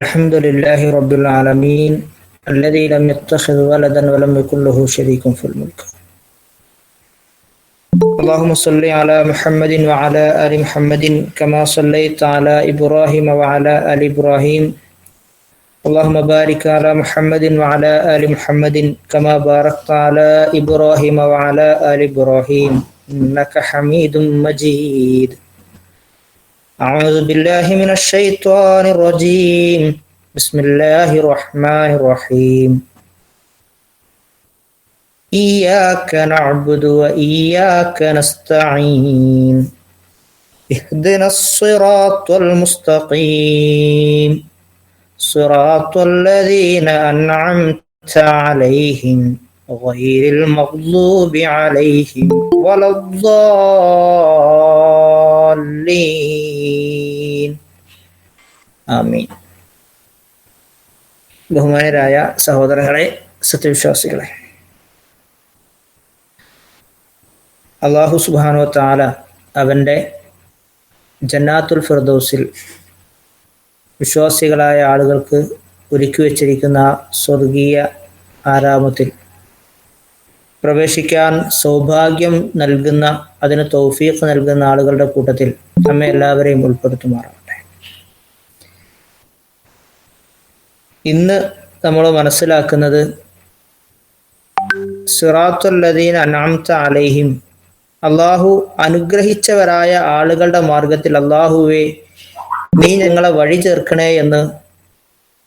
الحمد لله رب العالمين الذي لم يتخذ ولدا ولم يكن له شريك في الملك. اللهم صل على محمد وعلى آل محمد كما صليت على إبراهيم وعلى آل إبراهيم. اللهم بارك على محمد وعلى آل محمد كما باركت على إبراهيم وعلى آل إبراهيم إنك حميد مجيد. أعوذ بالله من الشيطان الرجيم. بسم الله الرحمن الرحيم. إياك نعبد وإياك نستعين اهدنا الصراط المستقيم صراط الذين أنعمت عليهم غير المغضوب عليهم ولا الضالين ആമീൻ. ബഹുമാനരായ സഹോദരങ്ങളെ, സത്യവിശ്വാസികളെ, അല്ലാഹു സുബ്ഹാനഹു വ തആല അവൻ്റെ ജന്നാത്തുൽ ഫിർദൗസിൽ വിശ്വാസികളായ ആളുകൾക്ക് ഒരുക്കി വച്ചിരിക്കുന്ന സ്വർഗീയ ആരാമത്തിൽ പ്രവേശിക്കാൻ സൗഭാഗ്യം നൽകുന്ന, അതിന് തൗഫീഖ് നൽകുന്ന ആളുകളുടെ കൂട്ടത്തിൽ നമ്മെ എല്ലാവരെയും ഉൾപ്പെടുത്തുമാറാവട്ടെ. ഇന്ന് നമ്മൾ മനസ്സിലാക്കുന്നത് സിറാത്തുൽ ലദീന അൻഅംത അലൈഹിം, അള്ളാഹു അനുഗ്രഹിച്ചവരായ ആളുകളുടെ മാർഗത്തിൽ അള്ളാഹുവേ നീ ഞങ്ങളെ വഴി ചേർക്കണേ എന്ന്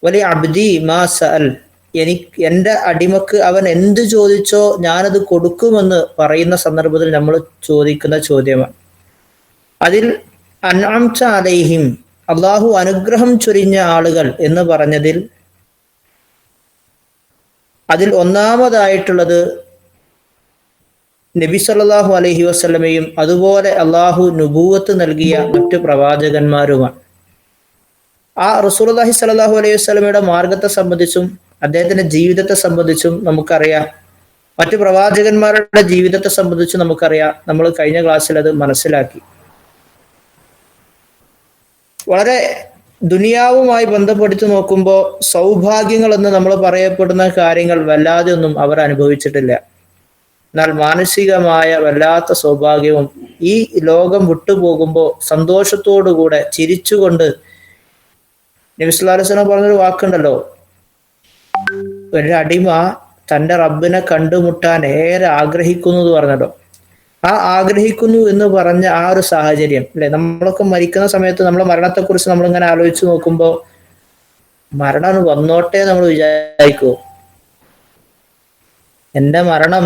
വലിയ അബ്ദി മാ സഅൽ, എൻ്റെ അടിമക്ക് അവൻ എന്ത് ചോദിച്ചോ ഞാനത് കൊടുക്കുമെന്ന് പറയുന്ന സന്ദർഭത്തിൽ നമ്മൾ ചോദിക്കുന്ന ചോദ്യമാണ്. അതിൽ അൻഅംത അലൈഹിം, അള്ളാഹു അനുഗ്രഹം ചൊരിഞ്ഞ ആളുകൾ എന്ന് പറഞ്ഞതിൽ അതിൽ ഒന്നാമതായിട്ടുള്ളത് നബി സല്ലല്ലാഹു അലൈഹി വസല്ലമയും അതുപോലെ അള്ളാഹു നുബൂവത്ത് നൽകിയ മറ്റു പ്രവാചകന്മാരുമാണ്. ആ റസൂലുള്ളാഹി സ്വല്ലല്ലാഹു അലൈഹി വസല്ലമയുടെ മാർഗത്തെ സംബന്ധിച്ചും അദ്ദേഹത്തിന്റെ ജീവിതത്തെ സംബന്ധിച്ചും നമുക്കറിയാം. മറ്റു പ്രവാചകന്മാരുടെ ജീവിതത്തെ സംബന്ധിച്ചും നമുക്കറിയാം. നമ്മൾ കഴിഞ്ഞ ക്ലാസ്സിൽ അത് മനസ്സിലാക്കി. വളരെ ദുനിയാവുമായി ബന്ധപ്പെടുത്തി നോക്കുമ്പോൾ സൗഭാഗ്യങ്ങൾ എന്ന് നമ്മൾ പറയപ്പെടുന്ന കാര്യങ്ങൾ വല്ലാതെ ഒന്നും അവർ അനുഭവിച്ചിട്ടില്ല. എന്നാൽ മാനസികമായ വല്ലാത്ത സൗഭാഗ്യവും ഈ ലോകം വിട്ടുപോകുമ്പോൾ സന്തോഷത്തോടുകൂടെ ചിരിച്ചുകൊണ്ട് നബി സല്ലല്ലാഹു അലൈഹി വസല്ലം പറഞ്ഞൊരു വാക്കുണ്ടല്ലോ, ഒരു അടിമ തൻ്റെ റബ്ബിനെ കണ്ടുമുട്ടാൻ ഏറെ ആഗ്രഹിക്കുന്നു എന്ന് പറഞ്ഞല്ലോ. ആ ആഗ്രഹിക്കുന്നു എന്ന് പറഞ്ഞ ആ ഒരു സാഹചര്യം അല്ലെ, നമ്മളൊക്കെ മരിക്കുന്ന സമയത്ത് നമ്മളെ മരണത്തെക്കുറിച്ച് നമ്മളിങ്ങനെ ആലോചിച്ച് നോക്കുമ്പോൾ മരണം വന്നോട്ടെ നമ്മൾ വിചാരിക്കുമോ? എൻ്റെ മരണം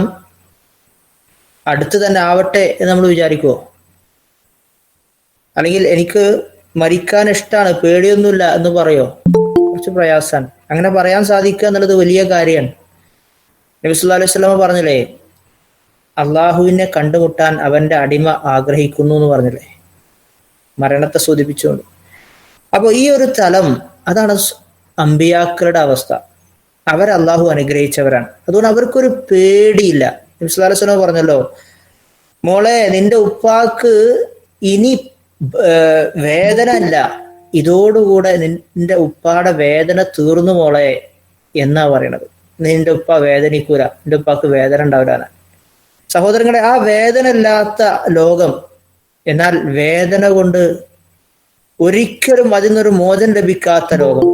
അടുത്ത് തന്നെ ആവട്ടെ എന്ന് നമ്മൾ വിചാരിക്കുമോ? അല്ലെങ്കിൽ എനിക്ക് മരിക്കാൻ ഇഷ്ടമാണ്, പേടിയൊന്നുമില്ല എന്ന് പറയോ? കുറച്ച് പ്രയാസാണ്. അങ്ങനെ പറയാൻ സാധിക്കുക എന്നുള്ളത് വലിയ കാര്യമാണ്. നബി സല്ലല്ലാഹു അലൈഹി വസല്ലം പറഞ്ഞില്ലേ, അള്ളാഹുവിനെ കണ്ടുമുട്ടാൻ അവൻ്റെ അടിമ ആഗ്രഹിക്കുന്നു എന്ന് പറഞ്ഞില്ലേ, മരണത്തെ സൂചിപ്പിച്ചുകൊണ്ട്. അപ്പോൾ ഈ ഒരു തലം, അതാണ് അമ്പിയാക്കളുടെ അവസ്ഥ. അള്ളാഹു അനുഗ്രഹിച്ചവരാണ്. അതുകൊണ്ട് അവർക്കൊരു പേടിയില്ല. നബി സല്ലല്ലാഹു അലൈഹി വസല്ലം പറഞ്ഞല്ലോ, മോളെ നിന്റെ ഉപ്പാക്ക് ഇനി വേദന അല്ല, ഇതോടുകൂടെ നിന്റെ ഉപ്പാടെ വേദന തീർന്നു മോളെ എന്നാ പറയണത്. നിന്റെ ഉപ്പ വേദനിക്കൂല, നിന്റെ ഉപ്പാക്ക് വേദന ഉണ്ടാവില്ല. സഹോദരങ്ങളെ, ആ വേദന ഇല്ലാത്ത ലോകം, എന്നാൽ വേദന കൊണ്ട് ഒരിക്കലും അതിനൊരു മോചനം ലഭിക്കാത്ത ലോകം,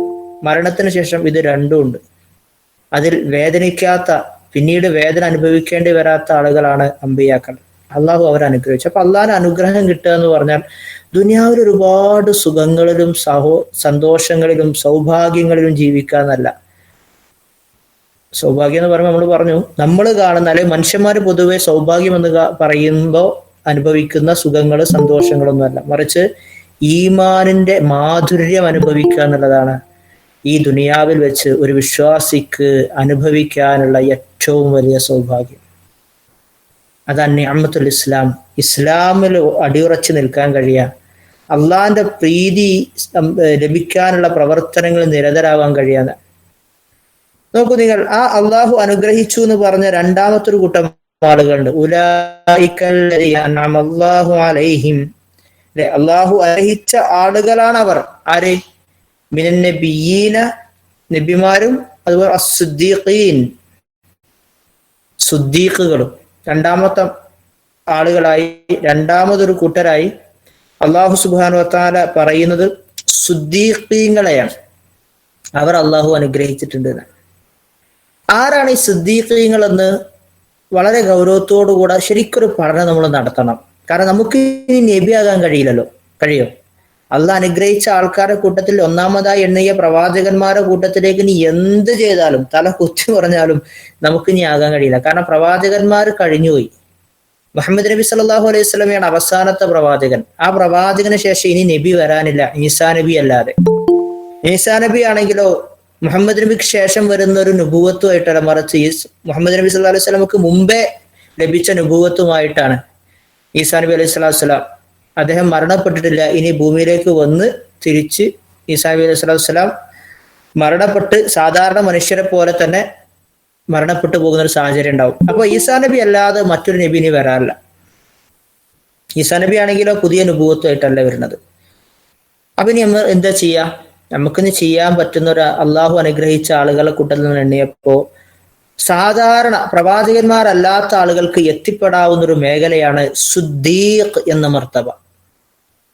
മരണത്തിന് ശേഷം ഇത് രണ്ടും ഉണ്ട്. അതിൽ വേദനിക്കാത്ത, പിന്നീട് വേദന അനുഭവിക്കേണ്ടി വരാത്ത ആളുകളാണ് അമ്പിയാക്കൾ. അള്ളാഹു അവരെ അനുഗ്രഹിച്ചു. അപ്പൊ അള്ളാഹിന് അനുഗ്രഹം കിട്ടുക എന്ന് പറഞ്ഞാൽ ദുനിയാവിൽ ഒരുപാട് സുഖങ്ങളിലും സന്തോഷങ്ങളിലും സൗഭാഗ്യങ്ങളിലും ജീവിക്കാന്നല്ല. സൗഭാഗ്യം എന്ന് പറയുമ്പോൾ നമ്മൾ പറഞ്ഞു, നമ്മൾ കാണുന്ന, അല്ലെങ്കിൽ മനുഷ്യന്മാർ പൊതുവെ സൗഭാഗ്യം എന്ന് പറയുമ്പോൾ അനുഭവിക്കുന്ന സുഖങ്ങൾ സന്തോഷങ്ങളൊന്നുമല്ല, മറിച്ച് ഈമാനിന്റെ മാധുര്യം അനുഭവിക്കുക എന്നുള്ളതാണ് ഈ ദുനിയാവിൽ വെച്ച് ഒരു വിശ്വാസിക്ക് അനുഭവിക്കാനുള്ള ഏറ്റവും വലിയ സൗഭാഗ്യം. അതാണ് നിഅമത്തുൽ ഇസ്ലാം. ഇസ്ലാമിൽ അടിയുറച്ച് നിൽക്കാൻ കഴിയുക, അള്ളാഹിന്റെ പ്രീതി ലഭിക്കാനുള്ള പ്രവർത്തനങ്ങളിൽ നിരതരാവാൻ കഴിയാതെ. നോക്കൂ നിങ്ങൾ, ആ അള്ളാഹു അനുഗ്രഹിച്ചു എന്ന് പറഞ്ഞ രണ്ടാമത്തൊരു കൂട്ടം ആളുകളുണ്ട്. ഉലൈകൽ ലദീന അൻഅമല്ലാഹു അലൈഹിം, അള്ളാഹു അനുഗ്രഹിച്ച ആളുകളാണ് അവർ. ആര്? മിനൻ നബിയീന നബിമാരും അതുപോലെ അസ്സുദ്ദീഖീൻ സുദ്ദീഖുകളും രണ്ടാമത്തെ ആളുകളായി രണ്ടാമതൊരു കൂട്ടരായി അള്ളാഹു സുബ്ഹാനഹു വതആല പറയുന്നത് സുദ്ദീഖീങ്ങളെയാണ്. അവർ അള്ളാഹു അനുഗ്രഹിച്ചിട്ടുണ്ട്. ആരാണ് ഈ സുദ്ദീഖീങ്ങൾ എന്ന് വളരെ ഗൗരവത്തോടുകൂടെ ശരിക്കൊരു പഠനം നമ്മൾ നടത്തണം. കാരണം നമുക്ക് ഇനി നബിയാകാൻ കഴിയോ? അള്ളാഹ് അനുഗ്രഹിച്ച ആൾക്കാരുടെ കൂട്ടത്തിൽ ഒന്നാമതായി എണ്ണിയ പ്രവാചകന്മാരുടെ കൂട്ടത്തിലേക്ക് ഇനി എന്ത് ചെയ്താലും തല കുത്തി പറഞ്ഞാലും നമുക്ക് ഇനി ആകാൻ കഴിയില്ല. കാരണം പ്രവാചകന്മാർ കഴിഞ്ഞുപോയി. മുഹമ്മദ് നബി സല്ലല്ലാഹു അലൈഹി വസല്ലമയാണ് അവസാനത്തെ പ്രവാചകൻ. ആ പ്രവാചകന് ശേഷം ഇനി നബി വരാനില്ല, ഈസാ നബി അല്ലാതെ. ഈസാ നബി ആണെങ്കിലോ മുഹമ്മദ് നബിക്ക് ശേഷം വരുന്ന ഒരു നുബുവത്തുമായിട്ടല്ല, മറിച്ച് മുഹമ്മദ് നബി സല്ലല്ലാഹു അലൈഹി വസല്ലമക്ക് മുമ്പേ ലഭിച്ച നുബുവത്തുമായിട്ടാണ് ഈസാ നബി അലൈഹി സ്വലാത്തു വസ്സലാം. അദ്ദേഹം മരണപ്പെട്ടിട്ടില്ല. ഇനി ഭൂമിയിലേക്ക് വന്ന് തിരിച്ച് ഈസാ നബി അലൈഹി സ്വലാത്തു വസ്സലാം മരണപ്പെട്ട് സാധാരണ മനുഷ്യരെ പോലെ തന്നെ മരണപ്പെട്ടു പോകുന്ന ഒരു സാഹചര്യം ഉണ്ടാവും. അപ്പൊ ഈസാ നബി അല്ലാതെ മറ്റൊരു നബി ഇനി വരാറില്ല. ഈസാ നബി ആണെങ്കിലോ പുതിയ നുബുവത്തുമായിട്ടല്ല വരുന്നത്. അപ്പൊ ഇനി നമ്മൾ എന്താ ചെയ്യാ? നമുക്കിന്ന് ചെയ്യാൻ പറ്റുന്ന ഒരു അള്ളാഹു അനുഗ്രഹിച്ച ആളുകളെ കൂട്ടത്തിൽ നിന്ന് എണ്ണിയപ്പോ സാധാരണ പ്രവാചകന്മാരല്ലാത്ത ആളുകൾക്ക് എത്തിപ്പെടാവുന്ന ഒരു മേഖലയാണ് സുദ്ദീഖ് എന്ന മർത്തബ.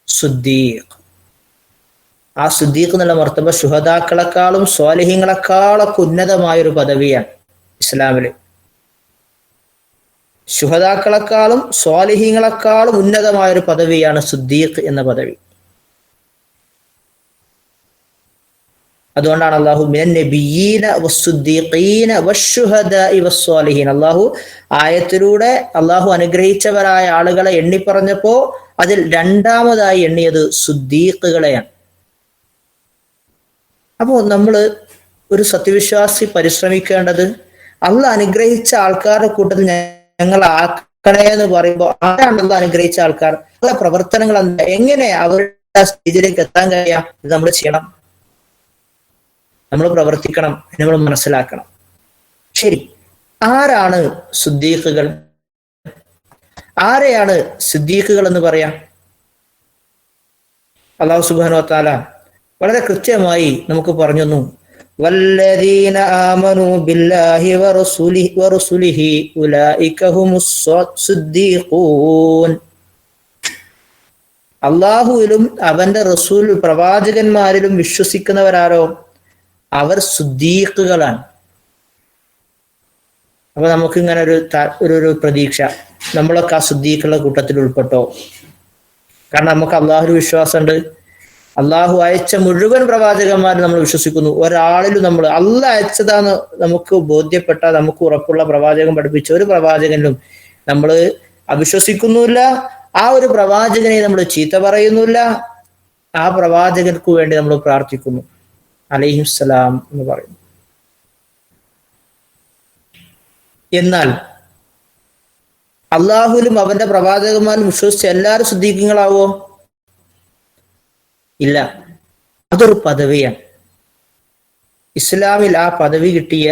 സുദ്ദീഖ്, ആ സുദ്ദീഖ് എന്നുള്ള മർത്തബ ശുഹദാക്കളെക്കാളും സ്വാലിഹീങ്ങളെക്കാളൊക്കെ ഉന്നതമായൊരു പദവിയാണ് ഇസ്ലാമില്. ശുഹദാക്കളെക്കാളും സ്വാലിഹീങ്ങളെക്കാളും ഉന്നതമായൊരു പദവിയാണ് സുദ്ദീഖ് എന്ന പദവി. അതുകൊണ്ടാണ് അള്ളാഹു മിനൻ നബിയീന വസ്സുദ്ദീഖീന വശുഹദാഇ വസ്സാലിഹീൻ, അള്ളാഹു ആയത്തിലൂടെ അള്ളാഹു അനുഗ്രഹിച്ചവരായ ആളുകളെ എണ്ണിപ്പറഞ്ഞപ്പോ അതിൽ രണ്ടാമതായി എണ്ണിയത് സുദ്ദീഖുകളെയാണ്. അപ്പോൾ നമ്മൾ ഒരു സത്യവിശ്വാസി പരിശ്രമിക്കേണ്ടത് അള്ളാഹ് അനുഗ്രഹിച്ച ആൾക്കാരുടെ കൂട്ടത്തിൽ ഞങ്ങൾ ആക്കണേ എന്ന് പറയുമ്പോൾ ആരാണ് അള്ളാഹ് അനുഗ്രഹിച്ച ആൾക്കാർ? അവരുടെ പ്രവർത്തനങ്ങൾ എങ്ങനെ അവരുടെ സ്റ്റേജിലേക്ക് എത്താൻ കഴിയാം? ഇത് നമ്മൾ ചെയ്യണം, നമ്മൾ പ്രവർത്തിക്കണം, നമ്മൾ മനസ്സിലാക്കണം. ശരി, ആരാണ് സുദ്ദീഖുകൾ? ആരെയാണ് സിദ്ദീഖുകൾ എന്ന് പറയാം? അല്ലാഹു സുബ്ഹാനഹു വ തആല വളരെ കൃത്യമായി നമുക്ക് പറഞ്ഞു തന്നു. വല്ലദീന ആമനൂ ബില്ലാഹി വറസൂലിഹി ഉലൈക ഹുമുസ് സിദ്ദീഖൂൻ. അല്ലാഹുവിലും അവന്റെ റസൂൽ പ്രവാചകന്മാരിലും വിശ്വസിക്കുന്നവരാരോ അവർ സുദ്ദീഖുകളാണ്. അപ്പൊ നമുക്ക് ഇങ്ങനെ ഒരു പ്രതീക്ഷ, നമ്മളൊക്കെ ആ സുദ്ദീഖുകളുടെ കൂട്ടത്തിൽ ഉൾപ്പെട്ടോ? കാരണം നമുക്ക് അള്ളാഹുവിൽ വിശ്വാസമുണ്ട്. അള്ളാഹു അയച്ച മുഴുവൻ പ്രവാചകന്മാരും നമ്മൾ വിശ്വസിക്കുന്നു. ഒരാളിലും നമ്മൾ അള്ളാഹ് അയച്ചതാന്ന് നമുക്ക് ബോധ്യപ്പെട്ട, നമുക്ക് ഉറപ്പുള്ള പ്രവാചകൻ പഠിപ്പിച്ച ഒരു പ്രവാചകനിലും നമ്മൾ അവിശ്വസിക്കുന്നുമില്ല. ആ ഒരു പ്രവാചകനെ നമ്മൾ ചീത്ത പറയുന്നില്ല. ആ പ്രവാചകർക്ക് വേണ്ടി നമ്മൾ പ്രാർത്ഥിക്കുന്നു, അലൈഹിസ്സലാം എന്ന് പറയുന്നു. എന്നാൽ അള്ളാഹുലും അവന്റെ പ്രവാചകന്മാരും വിശ്വസിച്ച് എല്ലാവരും സിദ്ദീഖീങ്ങളാവോ? ഇല്ല. അതൊരു പദവിയാണ്. ഇസ്ലാമിൽ ആ പദവി കിട്ടിയ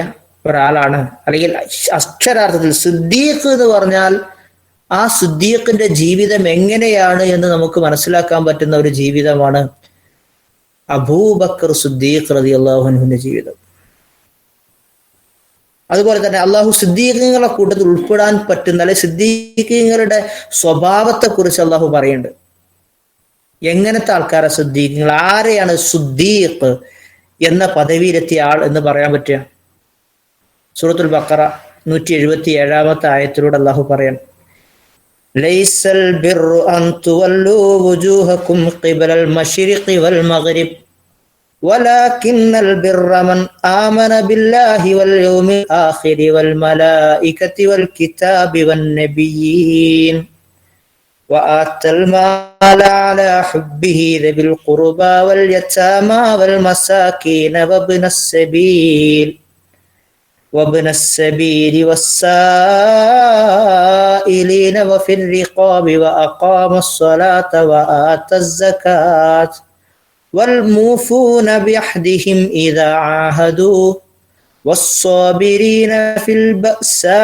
ഒരാളാണ്, അല്ലെങ്കിൽ അക്ഷരാർത്ഥത്തിൽ സിദ്ദീഖ് എന്ന് പറഞ്ഞാൽ ആ സിദ്ദീഖിന്റെ ജീവിതം എങ്ങനെയാണ് എന്ന് നമുക്ക് മനസ്സിലാക്കാൻ പറ്റുന്ന ഒരു ജീവിതമാണ് അബൂബക്കർ സിദ്ദീഖ് റളിയല്ലാഹു അൻഹുവിന്റെ ജീവിതം. അതുപോലെ തന്നെ അള്ളാഹു സിദ്ദീഖുകളുടെ കൂട്ടത്തിൽ ഉൾപ്പെടാൻ പറ്റുന്ന, അല്ലെ സിദ്ദീഖുകളുടെ സ്വഭാവത്തെ കുറിച്ച് അള്ളാഹു പറയുന്നുണ്ട്. എങ്ങനത്തെ ആൾക്കാരെ സിദ്ദീഖുകൾ? ആരെയാണ് സുദ്ദീഖ് എന്ന പദവിയിലെത്തിയ ആൾ എന്ന് പറയാൻ പറ്റുക? സൂറത്തുൽ ബഖറ 177 ആയത്തിലൂടെ അള്ളാഹു പറയാണ്, ലൈസൽ ബിർറു അൻ തുവല്ലൂ വുജൂഹകും ഖിബലൽ മശ്രിഖി വൽ മഗ്രിബ് വലാകിന്നൽ ബിർറ മൻ ആമന ബില്ലാഹി വൽ യൗമിൽ ആഖിരി വൽ മലായികതി വൽ കിതാബി വൻ നബിയ്യീൻ വആത്തൽ മാല അലാ ഹുബ്ബിഹി ദിൽ ഖുർബാ വൽ യതാമാ വൽ മസാകീന وابن السبيل والسائلين وفي الرقاب وأقام الصلاة وآتى الزكاة والموفون بعهدهم إذا عاهدوا والصابرين في البأساء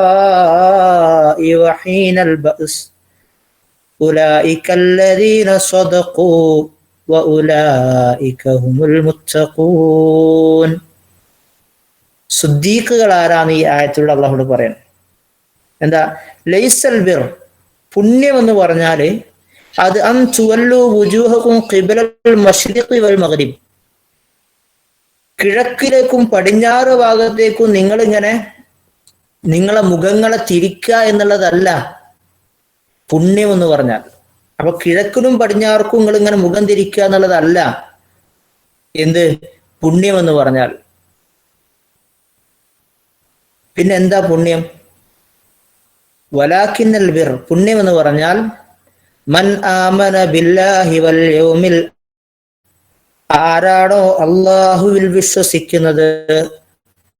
والضراء وحين البأس ഉലൈകല്ലദീന സ്വദഖൂ വഉലൈക ഹുമുൽ മുത്തഖൂൻ. സുദ്ദീഖുകൾ ആരാന്ന് ഈ ആയത്തിലൂടെ അള്ളാഹുവോട് പറയണം. എന്താ ലൈസൽ ബിർ, പുണ്യം എന്ന് പറഞ്ഞാല് അത് അൻ തുവല്ലു വുജൂഹകും ഖിബ്ലൽ മശ്രിഖി വൽ മഗ്രിബ്, കിഴക്കിലേക്കും പടിഞ്ഞാറ് ഭാഗത്തേക്കും നിങ്ങളിങ്ങനെ നിങ്ങളെ മുഖങ്ങളെ തിരിക്കുക എന്നുള്ളതല്ല പുണ്യം എന്ന് പറഞ്ഞാൽ. അപ്പൊ കിഴക്കിനും പടിഞ്ഞാർക്കും നിങ്ങൾ ഇങ്ങനെ മുഖം തിരിക്കുക എന്നുള്ളതല്ല എന്ത് പുണ്യം എന്ന് പറഞ്ഞാൽ. പിന്നെ എന്താ പുണ്യം? വലാകിന്നൽ ബിർ, പുണ്യം എന്ന് പറഞ്ഞാൽ മൻ ആമന ബില്ലാഹി വൽ യൗമിൽ, ആരാണോ അല്ലാഹുവിൽ വിശ്വസിക്കുന്നത്,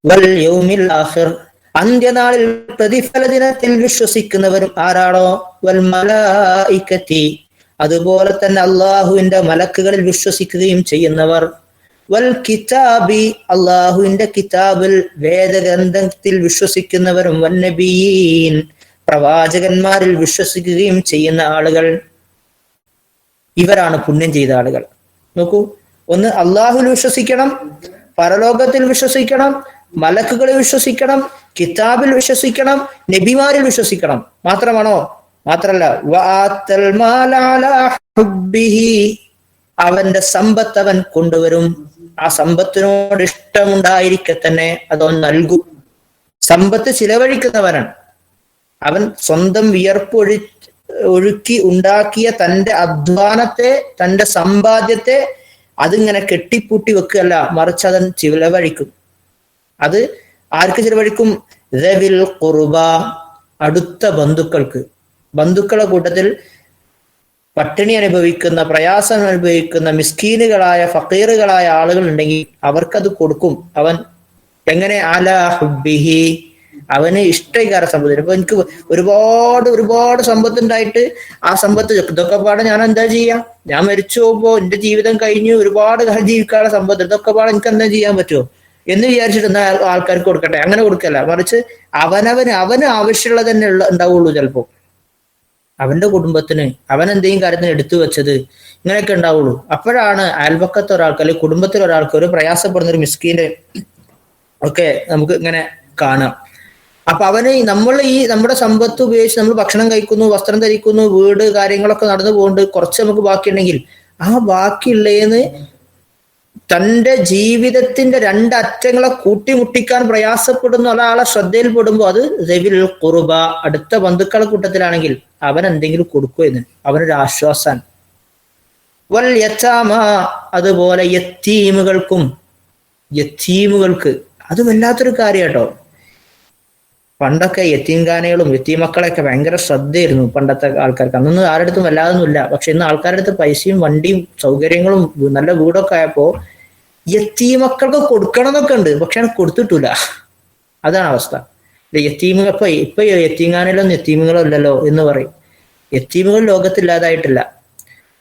വൽ യൗമിൽ ആഖിർ, അന്ത്യനാളിൽ പ്രതിഫല ദിനത്തിൽ വിശ്വസിക്കുന്നവരും ആരാണോ, വൽ മലായികത്തി, അതുപോലെ തന്നെ അള്ളാഹുവിന്റെ മലക്കുകളിൽ വിശ്വസിക്കുകയും ചെയ്യുന്നവർ, വൽ കിതാബി, അള്ളാഹുവിന്റെ കിതാബിൽ വേദഗ്രന്ഥത്തിൽ വിശ്വസിക്കുന്നവരും, വൻ നബിയീൻ, പ്രവാചകന്മാരിൽ വിശ്വസിക്കുകയും ചെയ്യുന്ന ആളുകൾ, ഇവരാണ് പുണ്യം ചെയ്ത ആളുകൾ. നോക്കൂ, ഒന്ന് അള്ളാഹുവിൽ വിശ്വസിക്കണം, പരലോകത്തിൽ വിശ്വസിക്കണം, മലക്കുകളിൽ വിശ്വസിക്കണം, കിതാബിൽ വിശ്വസിക്കണം, നബിമാരിൽ വിശ്വസിക്കണം. മാത്രമാണോ? മാത്രല്ല, വആത്തൽ മാല അലാ ഹുബ്ബിഹി, അവന്റെ സമ്പത്ത് അവൻ കൊണ്ടുവരും, ആ സമ്പത്തിനോട് ഇഷ്ടമുണ്ടായിരിക്കെ തന്നെ അതവൻ നൽകും. സമ്പത്ത് ചിലവഴിക്കുന്നവനാണ് അവൻ. സ്വന്തം ഒഴുക്കി ഉണ്ടാക്കിയ തന്റെ അധ്വാനത്തെ, തന്റെ സമ്പാദ്യത്തെ അതിങ്ങനെ കെട്ടിപ്പൂട്ടി വെക്കുകയല്ല, മറിച്ച് അതൻ ചിലവഴിക്കും. അത് ആർക്ക് ചിലവഴിക്കും? ദവിൽ ഖുർബ, അടുത്ത ബന്ധുക്കൾക്ക്. ബന്ധുക്കളുടെ കൂട്ടത്തിൽ പട്ടിണി അനുഭവിക്കുന്ന, പ്രയാസം അനുഭവിക്കുന്ന മിസ്കീനുകളായ ഫക്കീറുകളായ ആളുകൾ ഉണ്ടെങ്കിൽ അവർക്കത് കൊടുക്കും. അവൻ എങ്ങനെ? അലാ ഹുബ്ബിഹി, അവന് ഇഷ്ടകാര സമ്പത്ത്. ഇപ്പൊ എനിക്ക് ഒരുപാട് സമ്പത്ത് ഉണ്ടായിട്ട് ആ സമ്പത്ത് ഇതൊക്കെ പാടെ ഞാൻ എന്താ ചെയ്യാം? ഞാൻ മരിച്ചു പോകുമ്പോ എന്റെ ജീവിതം കഴിഞ്ഞു, ഒരുപാട് കാലം ജീവിക്കാനുള്ള സമ്പത്ത്, ഇതൊക്കെ പാടെ എനിക്ക് എന്താ ചെയ്യാൻ പറ്റുമോ എന്ന് വിചാരിച്ചിട്ട് ആൾക്കാർക്ക് കൊടുക്കട്ടെ. അങ്ങനെ കൊടുക്കല്ല, മറിച്ച് അവന് ആവശ്യമുള്ളത് തന്നെ ഉണ്ടാവുള്ളൂ. ചിലപ്പോ അവന്റെ കുടുംബത്തിന്, അവൻ എന്തെങ്കിലും കാര്യത്തിന് എടുത്തു വെച്ചത്, ഇങ്ങനെയൊക്കെ ഉണ്ടാവുള്ളൂ. അപ്പോഴാണ് അയൽപക്കത്തെ ഒരാൾക്ക് അല്ലെങ്കിൽ കുടുംബത്തിലെ ഒരാൾക്ക്, ഒരു പ്രയാസപ്പെടുന്ന ഒരു മിസ്കീന്റെ ഒക്കെ നമുക്ക് ഇങ്ങനെ കാണാം. അപ്പൊ അവന് നമ്മുടെ സമ്പത്ത് ഉപയോഗിച്ച് നമ്മൾ ഭക്ഷണം കഴിക്കുന്നു, വസ്ത്രം ധരിക്കുന്നു, വീട് കാര്യങ്ങളൊക്കെ നടന്നു പോകുന്നുണ്ട്, കുറച്ച് നമുക്ക് ബാക്കിയുണ്ടെങ്കിൽ ആ ബാക്കിയുള്ളതെന്ന് തന്റെ ജീവിതത്തിന്റെ രണ്ടറ്റങ്ങളെ കൂട്ടിമുട്ടിക്കാൻ പ്രയാസപ്പെടുന്ന ഒരാളെ ശ്രദ്ധയിൽപ്പെടുമ്പോൾ അത് ദവിൽ ഖുർബ, അടുത്ത ബന്ധുക്കളെ കൂട്ടത്തിലാണെങ്കിൽ അവൻ എന്തെങ്കിലും കൊടുക്കുമെന്ന് അവനൊരു ആശ്വാസാണ്. വൽ യതാമ, അതുപോലെ യത്തീമുകൾക്ക് അത് വല്ലാത്തൊരു കാര്യം കേട്ടോ. പണ്ടൊക്കെ യത്തീംഖാനകളും യത്തീമക്കളെയൊക്കെ ഭയങ്കര ശ്രദ്ധയായിരുന്നു പണ്ടത്തെ ആൾക്കാർക്ക്. അന്നൊന്നും ആരുടെ അടുത്തും വല്ലാതൊന്നുമില്ല. പക്ഷെ ഇന്ന് ആൾക്കാരുടെ അടുത്ത് പൈസയും വണ്ടിയും സൗകര്യങ്ങളും നല്ല വീടൊക്കെ ആയപ്പോ യത്തീമക്കൾക്ക് കൊടുക്കണം എന്നൊക്കെ ഉണ്ട്, പക്ഷെ കൊടുത്തിട്ടില്ല. അതാണ് അവസ്ഥ. യത്തീമുകൾ ഇപ്പൊ യത്തീംഖാനയിലൊന്നും യത്തീമുകളോ ഇല്ലല്ലോ എന്ന് പറയും. യത്തീമുകൾ ലോകത്തില്ലാതായിട്ടില്ല,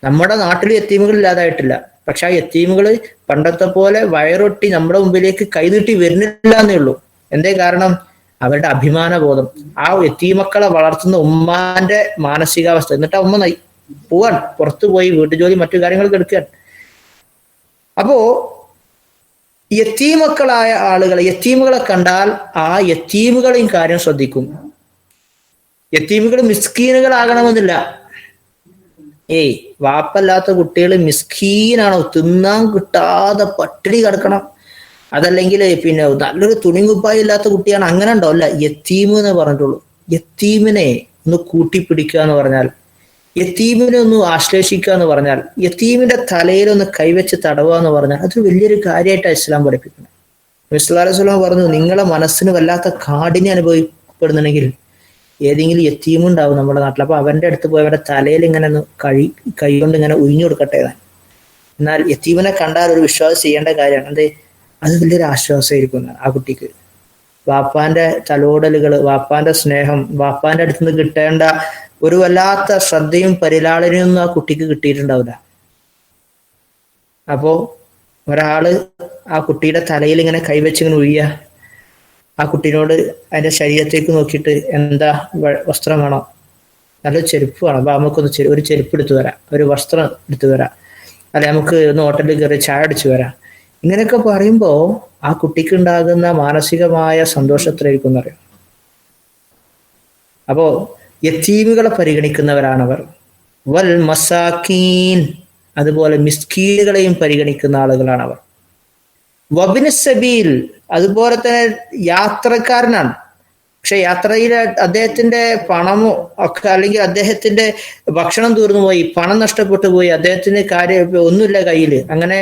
നമ്മുടെ നാട്ടിൽ യത്തീമുകൾ ഇല്ലാതായിട്ടില്ല. പക്ഷെ ആ യത്തീമുകൾ പണ്ടത്തെ പോലെ വയറൊട്ടി നമ്മുടെ മുമ്പിലേക്ക് കൈനീട്ടി വരുന്നില്ല എന്നേ ഉള്ളൂ. എന്തേ കാരണം? അവരുടെ അഭിമാനബോധം. ആ യത്തീമക്കളെ വളർത്തുന്ന ഉമ്മാന്റെ മാനസികാവസ്ഥ. എന്നിട്ട് ആ ഉമ്മ പോവാൻ പുറത്തു പോയി വീട്ടുജോലി മറ്റു കാര്യങ്ങൾക്ക് എടുക്കാൻ. അപ്പോ യത്തീമക്കളായ ആളുകൾ, യത്തീമുകളെ കണ്ടാൽ ആ യത്തീമുകളെയും കാര്യം ശ്രദ്ധിക്കും. യത്തീമുകൾ മിസ്കീനുകളാകണമെന്നില്ല. വാപ്പല്ലാത്ത കുട്ടികൾ മിസ്കീനാണോ? തിന്നാൻ കിട്ടാതെ പട്ടിണി കിടക്കണം, അതല്ലെങ്കിൽ പിന്നെ നല്ലൊരു തുണിങ്കുപ്പായി ഇല്ലാത്ത കുട്ടിയാണ്, അങ്ങനെ ഉണ്ടോ? അല്ല, യത്തീം എന്ന് പറഞ്ഞിട്ടുള്ളൂ. യത്തീമിനെ ഒന്ന് കൂട്ടിപ്പിടിക്കുക എന്ന് പറഞ്ഞാൽ, യത്തീമിനെ ഒന്ന് ആശ്ലേഷിക്കുക എന്ന് പറഞ്ഞാൽ, യത്തീമിന്റെ തലയിലൊന്ന് കൈവച്ച് തടവുക എന്ന് പറഞ്ഞാൽ അതൊരു വലിയൊരു കാര്യമായിട്ടാണ് ഇസ്ലാം പഠിപ്പിക്കുന്നത്. നബി സല്ലല്ലാഹു അലൈഹി വസല്ലം പറഞ്ഞു, നിങ്ങളെ മനസ്സിന് വല്ലാത്ത കാഠിന്യം അനുഭവപ്പെടുന്നുണ്ടെങ്കിൽ ഏതെങ്കിലും യത്തീമുണ്ടാവും നമ്മുടെ നാട്ടിൽ, അപ്പൊ അവന്റെ അടുത്ത് പോയി അവന്റെ തലയിൽ ഇങ്ങനെ ഒന്ന് കൈ കൊണ്ട് ഇങ്ങനെ ഉഴിഞ്ഞു കൊടുക്കട്ടെ. എന്നാൽ യത്തീമിനെ കണ്ടാൽ ഒരു വിശ്വാസം ചെയ്യേണ്ട കാര്യമാണ്. എന്തേ? അത് വലിയൊരു ആശ്വാസമായിരിക്കും ആ കുട്ടിക്ക്. വാപ്പാന്റെ തലോടലുകൾ, വാപ്പാന്റെ സ്നേഹം, വാപ്പാന്റെ അടുത്ത് നിന്ന് കിട്ടേണ്ട ഒരു വല്ലാത്ത ശ്രദ്ധയും പരിലാളനയൊന്നും ആ കുട്ടിക്ക് കിട്ടിയിട്ടുണ്ടാവില്ല. അപ്പോ ഒരാള് ആ കുട്ടിയുടെ തലയിൽ ഇങ്ങനെ കൈവച്ചിങ്ങനെ ഒഴിയുക, ആ കുട്ടീനോട് അതിന്റെ ശരീരത്തേക്ക് നോക്കിയിട്ട് എന്താ വസ്ത്രം വേണോ, നല്ലൊരു ചെരുപ്പ് വേണം, അപ്പൊ നമുക്കൊന്ന് ഒരു ചെരുപ്പ് എടുത്തു വരാം, ഒരു വസ്ത്രം എടുത്തു വരാം, അല്ലെ നമുക്ക് ഒന്ന് ഹോട്ടലിൽ കയറി ചായ അടിച്ചു വരാം. ഇങ്ങനെയൊക്കെ പറയുമ്പോൾ ആ കുട്ടിക്ക് ഉണ്ടാകുന്ന മാനസികമായ സന്തോഷത്തിലായിരിക്കും എന്നറിയാം. അപ്പോ യതീമുകളെ പരിഗണിക്കുന്നവരാണവർ. വൽ മസാക്കീൻ, അതുപോലെ മിസ്കീനുകളെയും പരിഗണിക്കുന്ന ആളുകളാണവർ. വബിന് സബീൽ, അതുപോലെ തന്നെ യാത്രക്കാരനാണ്, പക്ഷെ യാത്രയിൽ അദ്ദേഹത്തിന്റെ പണമോ ഒക്കെ അല്ലെങ്കിൽ അദ്ദേഹത്തിന്റെ ഭക്ഷണം തീർന്നു പോയി, പണം നഷ്ടപ്പെട്ടു പോയി, അദ്ദേഹത്തിന് കാര്യം ഒന്നുമില്ല കയ്യിൽ, അങ്ങനെ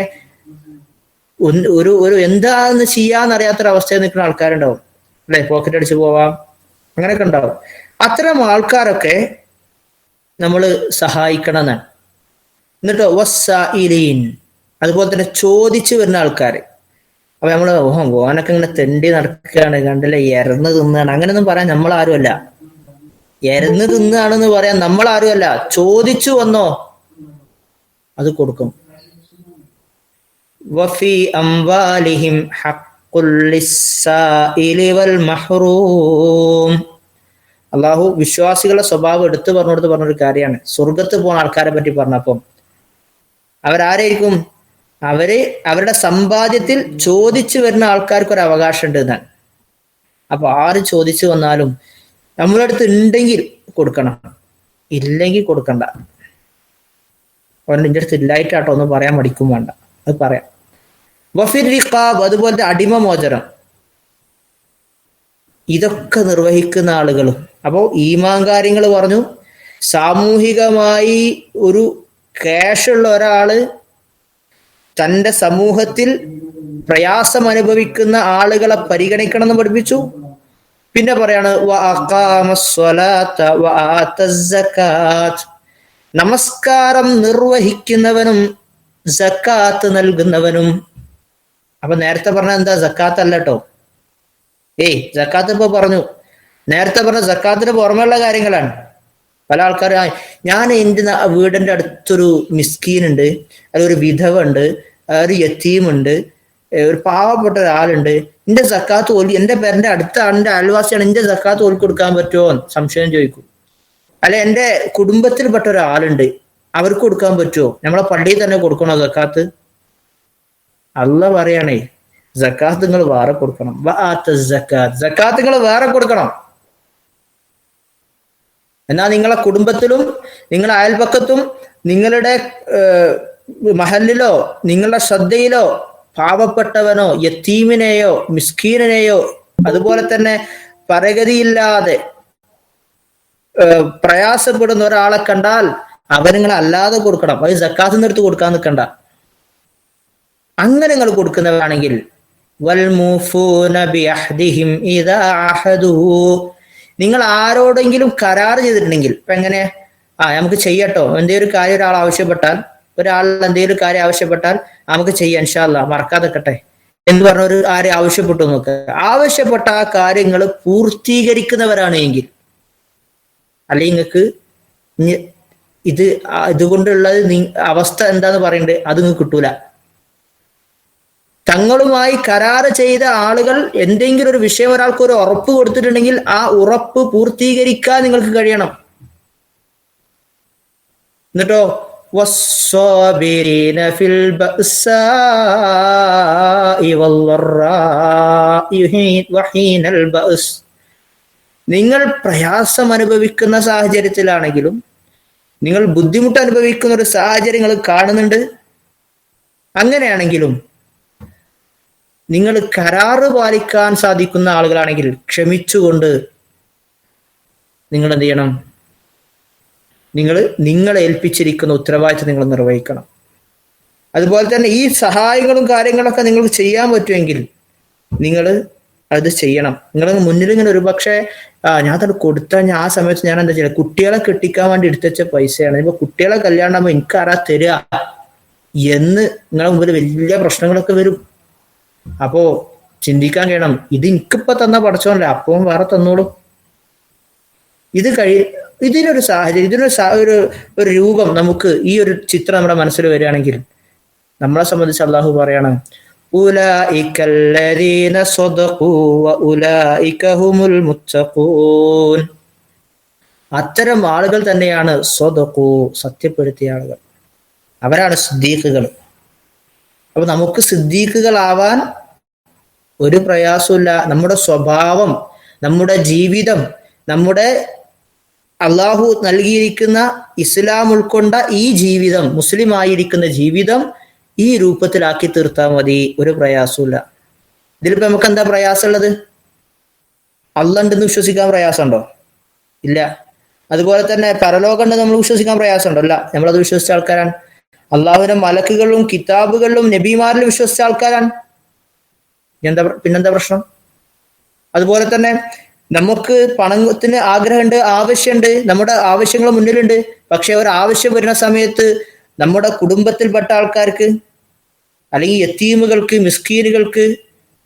ഒരു എന്താന്ന് ചെയ്യാന്നറിയാത്തൊരവസ്ഥയിൽ നിൽക്കുന്ന ആൾക്കാരുണ്ടാവും അല്ലെ, പോക്കറ്റ് അടിച്ചു പോവാം, അങ്ങനെയൊക്കെ ഉണ്ടാവും. അത്തരം ആൾക്കാരൊക്കെ നമ്മൾ സഹായിക്കണം എന്നാണ്. എന്നിട്ടോ വസ്സായിലീൻ, അതുപോലെ തന്നെ ചോദിച്ചു വരുന്ന ആൾക്കാർ. അപ്പൊ നമ്മള് ഓനൊക്കെ ഇങ്ങനെ തെണ്ടി നടക്കുകയാണ്, കണ്ടില്ലേ എരന്ന് തിന്നാണ്, അങ്ങനെയൊന്നും പറയാൻ നമ്മളാരുമല്ല. എരന്ന് തിന്നാണെന്ന് പറയാൻ നമ്മളാരുമല്ല. ചോദിച്ചു വന്നോ അത് കൊടുക്കും. വഫി അംവാലിഹിം ഹഖ്ഖുൽ ലിസ്സായിലി വൽ മഹ്റൂം. അള്ളാഹു വിശ്വാസികളുടെ സ്വഭാവം എടുത്തു പറഞ്ഞൊരു കാര്യമാണ്. സ്വർഗത്ത് പോകുന്ന ആൾക്കാരെ പറ്റി പറഞ്ഞപ്പം അവരാരായിരിക്കും? അവരുടെ സമ്പാദ്യത്തിൽ ചോദിച്ചു വരുന്ന ആൾക്കാർക്ക് ഒരു അവകാശം ഉണ്ട് എന്നാണ്. അപ്പൊ ആര് ചോദിച്ചു വന്നാലും നമ്മുടെ അടുത്ത് ഉണ്ടെങ്കിൽ കൊടുക്കണം, ഇല്ലെങ്കിൽ കൊടുക്കണ്ട. നിന്റെ അടുത്ത് ഇല്ലായിട്ടാട്ടോ ഒന്ന് പറയാൻ മടിക്കും വേണ്ട, അത് പറയാം. വഫിർ റിഖാബ്, അതുപോലത്തെ അടിമമോചനം, ഇതൊക്കെ നിർവഹിക്കുന്ന ആളുകളും. അപ്പോൾ ഈമാൻ കാര്യങ്ങൾ പറഞ്ഞു. സാമൂഹികമായി ഒരു ക്യാഷുള്ള ഒരാള് തൻ്റെ സമൂഹത്തിൽ പ്രയാസം അനുഭവിക്കുന്ന ആളുകളെ പരിഗണിക്കണം എന്ന് പഠിപ്പിച്ചു. പിന്നെ പറയാണ് നമസ്കാരം നിർവഹിക്കുന്നവനും സക്കാത്ത് നൽകുന്നവനും. അപ്പൊ നേരത്തെ പറഞ്ഞ എന്താ? സക്കാത്ത് അല്ല കേട്ടോ. സക്കാത്ത് ഇപ്പൊ പറഞ്ഞു, നേരത്തെ പറഞ്ഞ സക്കാത്തിന് പുറമെയുള്ള കാര്യങ്ങളാണ്. പല ആൾക്കാരും ഞാൻ എൻ്റെ വീടിന്റെ അടുത്തൊരു മിസ്കീനുണ്ട്, അതൊരു വിധവ ഉണ്ട്, ഒരു യത്തീമുണ്ട്, ഒരു പാവപ്പെട്ട ഒരാളുണ്ട്, എന്റെ സക്കാത്ത് എന്റെ പേരന്റെ അടുത്ത ആളിന്റെ അയൽവാസിയാണ്, എന്റെ സക്കാത്ത് ഓൽക്ക് കൊടുക്കാൻ പറ്റുമോ എന്ന് സംശയം ചോദിക്കും. അല്ലെ എന്റെ കുടുംബത്തിൽപ്പെട്ട ഒരാളുണ്ട്, അവർക്ക് കൊടുക്കാൻ പറ്റുമോ? നമ്മളെ പള്ളിയിൽ തന്നെ കൊടുക്കണോ സക്കാത്ത്? അള്ളാഹ് പറയാണേ സക്കാത്ത് നിങ്ങൾ വേറെ കൊടുക്കണം. സക്കാത്ത് നിങ്ങൾ വേറെ കൊടുക്കണം. എന്നാൽ നിങ്ങളെ കുടുംബത്തിലും നിങ്ങളുടെ അയൽപക്കത്തും നിങ്ങളുടെ മഹലിലോ നിങ്ങളുടെ ശ്രദ്ധയിലോ പാവപ്പെട്ടവനോ യത്തീമിനെയോ മിസ്കീനെയോ അതുപോലെ തന്നെ പരഗതിയില്ലാതെ പ്രയാസപ്പെടുന്ന ഒരാളെ കണ്ടാൽ അവൻ നിങ്ങൾ അല്ലാതെ കൊടുക്കണം. അത് സക്കാത്ത് നിർത്ത് കൊടുക്കാൻ നിൽക്കണ്ട. അങ്ങനെ നിങ്ങൾ കൊടുക്കുന്നവരാണെങ്കിൽ നിങ്ങൾ ആരോടെങ്കിലും കരാർ ചെയ്തിട്ടുണ്ടെങ്കിൽ, ഇപ്പൊ എങ്ങനെ നമുക്ക് ചെയ്യട്ടോ, എന്തെങ്കിലും കാര്യം ഒരാൾ എന്തെങ്കിലും കാര്യം ആവശ്യപ്പെട്ടാൽ നമുക്ക് ചെയ്യാം ഇൻഷാ അല്ലാഹ് മറക്കാതെക്കട്ടെ എന്ന് പറഞ്ഞൊരു ആരെ ആവശ്യപ്പെട്ടു നോക്കുക. ആവശ്യപ്പെട്ട ആ കാര്യങ്ങൾ പൂർത്തീകരിക്കുന്നവരാണ് എങ്കിൽ, അല്ലെങ്കിൽ നിങ്ങൾക്ക് ഇതുകൊണ്ടുള്ളത് അവസ്ഥ എന്താന്ന് പറയണ്ടേ, അത് നിങ്ങൾക്ക് കിട്ടൂല. തങ്ങളുമായി കരാറ് ചെയ്ത ആളുകൾ എന്തെങ്കിലും ഒരു വിഷയം ഒരാൾക്ക് ഒരു ഉറപ്പ് കൊടുത്തിട്ടുണ്ടെങ്കിൽ ആ ഉറപ്പ് പൂർത്തീകരിക്കാൻ നിങ്ങൾക്ക് കഴിയണം. എന്നിട്ടോ നിങ്ങൾ പ്രയാസം അനുഭവിക്കുന്ന സാഹചര്യത്തിലാണെങ്കിലും നിങ്ങൾ ബുദ്ധിമുട്ട് അനുഭവിക്കുന്ന ഒരു സാഹചര്യങ്ങൾ കാണുന്നുണ്ട്, അങ്ങനെയാണെങ്കിലും നിങ്ങൾ കരാറ് പാലിക്കാൻ സാധിക്കുന്ന ആളുകളാണെങ്കിൽ ക്ഷമിച്ചുകൊണ്ട് നിങ്ങൾ എന്ത് ചെയ്യണം? നിങ്ങളെ ഏൽപ്പിച്ചിരിക്കുന്ന ഉത്തരവാദിത്വം നിങ്ങൾ നിർവഹിക്കണം. അതുപോലെ തന്നെ ഈ സഹായങ്ങളും കാര്യങ്ങളൊക്കെ നിങ്ങൾക്ക് ചെയ്യാൻ പറ്റുമെങ്കിൽ നിങ്ങൾ അത് ചെയ്യണം. നിങ്ങൾ മുന്നിൽ ഇങ്ങനെ ഒരു പക്ഷേ ഞാൻ അത് കൊടുത്താൽ ഞാൻ ആ സമയത്ത് ഞാൻ എന്താ ചെയ്യുക, കുട്ടികളെ കെട്ടിക്കാൻ വേണ്ടി എടുത്തുവെച്ച പൈസയാണ്, ഇപ്പൊ കുട്ടികളെ കല്യാണം ആകുമ്പോൾ എനിക്ക് ആരാ തരിക എന്ന് നിങ്ങളെ മുമ്പിൽ വലിയ പ്രശ്നങ്ങളൊക്കെ വരും. അപ്പോ ചിന്തിക്കാൻ കഴിയണം, ഇത് എനിക്കിപ്പോ തന്ന പഠിച്ചോല്ല, അപ്പം വേറെ തന്നോളൂ. ഇതിനൊരു സാഹചര്യം, ഒരു രൂപം നമുക്ക് ഈ ഒരു ചിത്രം നമ്മുടെ മനസ്സിൽ വരികയാണെങ്കിൽ നമ്മളെ സംബന്ധിച്ച് അള്ളാഹു പറയാണ് അത്തരം ആളുകൾ തന്നെയാണ് സ്വദഖു, സത്യപ്പെടുത്തിയ ആളുകൾ. അവരാണ് സിദ്ദീഖുകൾ. അപ്പൊ നമുക്ക് സിദ്ദീഖുകളാവാൻ ഒരു പ്രയാസമില്ല. നമ്മുടെ സ്വഭാവം, നമ്മുടെ ജീവിതം, നമ്മുടെ അള്ളാഹു നൽകിയിരിക്കുന്ന ഇസ്ലാം ഉൾക്കൊണ്ട ഈ ജീവിതം, മുസ്ലിം ആയിരിക്കുന്ന ജീവിതം ഈ രൂപത്തിലാക്കി തീർത്താൽ മതി. ഒരു പ്രയാസമില്ല. ഇതിലിപ്പോ നമുക്ക് എന്താ പ്രയാസമുള്ളത്? അള്ളാഹ് ഉണ്ടെന്ന് വിശ്വസിക്കാൻ പ്രയാസമുണ്ടോ? ഇല്ല. അതുപോലെ തന്നെ പരലോകം ഉണ്ടെന്ന് നമ്മൾ വിശ്വസിക്കാൻ പ്രയാസമുണ്ടോ? ഇല്ല. നമ്മളത് വിശ്വസിച്ച ആൾക്കാരാണ്. അള്ളാഹുവിന്റെ മലക്കുകളിലും കിതാബുകളിലും നബിമാരിലും വിശ്വസിച്ച ആൾക്കാരാണ്. പിന്നെന്താ പ്രശ്നം? അതുപോലെ തന്നെ നമുക്ക് പണത്തിന് ആഗ്രഹമുണ്ട്, ആവശ്യമുണ്ട്, നമ്മുടെ ആവശ്യങ്ങൾ മുന്നിലുണ്ട്. പക്ഷെ ഒരു ആവശ്യം വരുന്ന സമയത്ത് നമ്മുടെ കുടുംബത്തിൽപ്പെട്ട ആൾക്കാർക്ക്, അല്ലെങ്കിൽ യത്തീമുകൾക്ക്, മിസ്കീനുകൾക്ക്,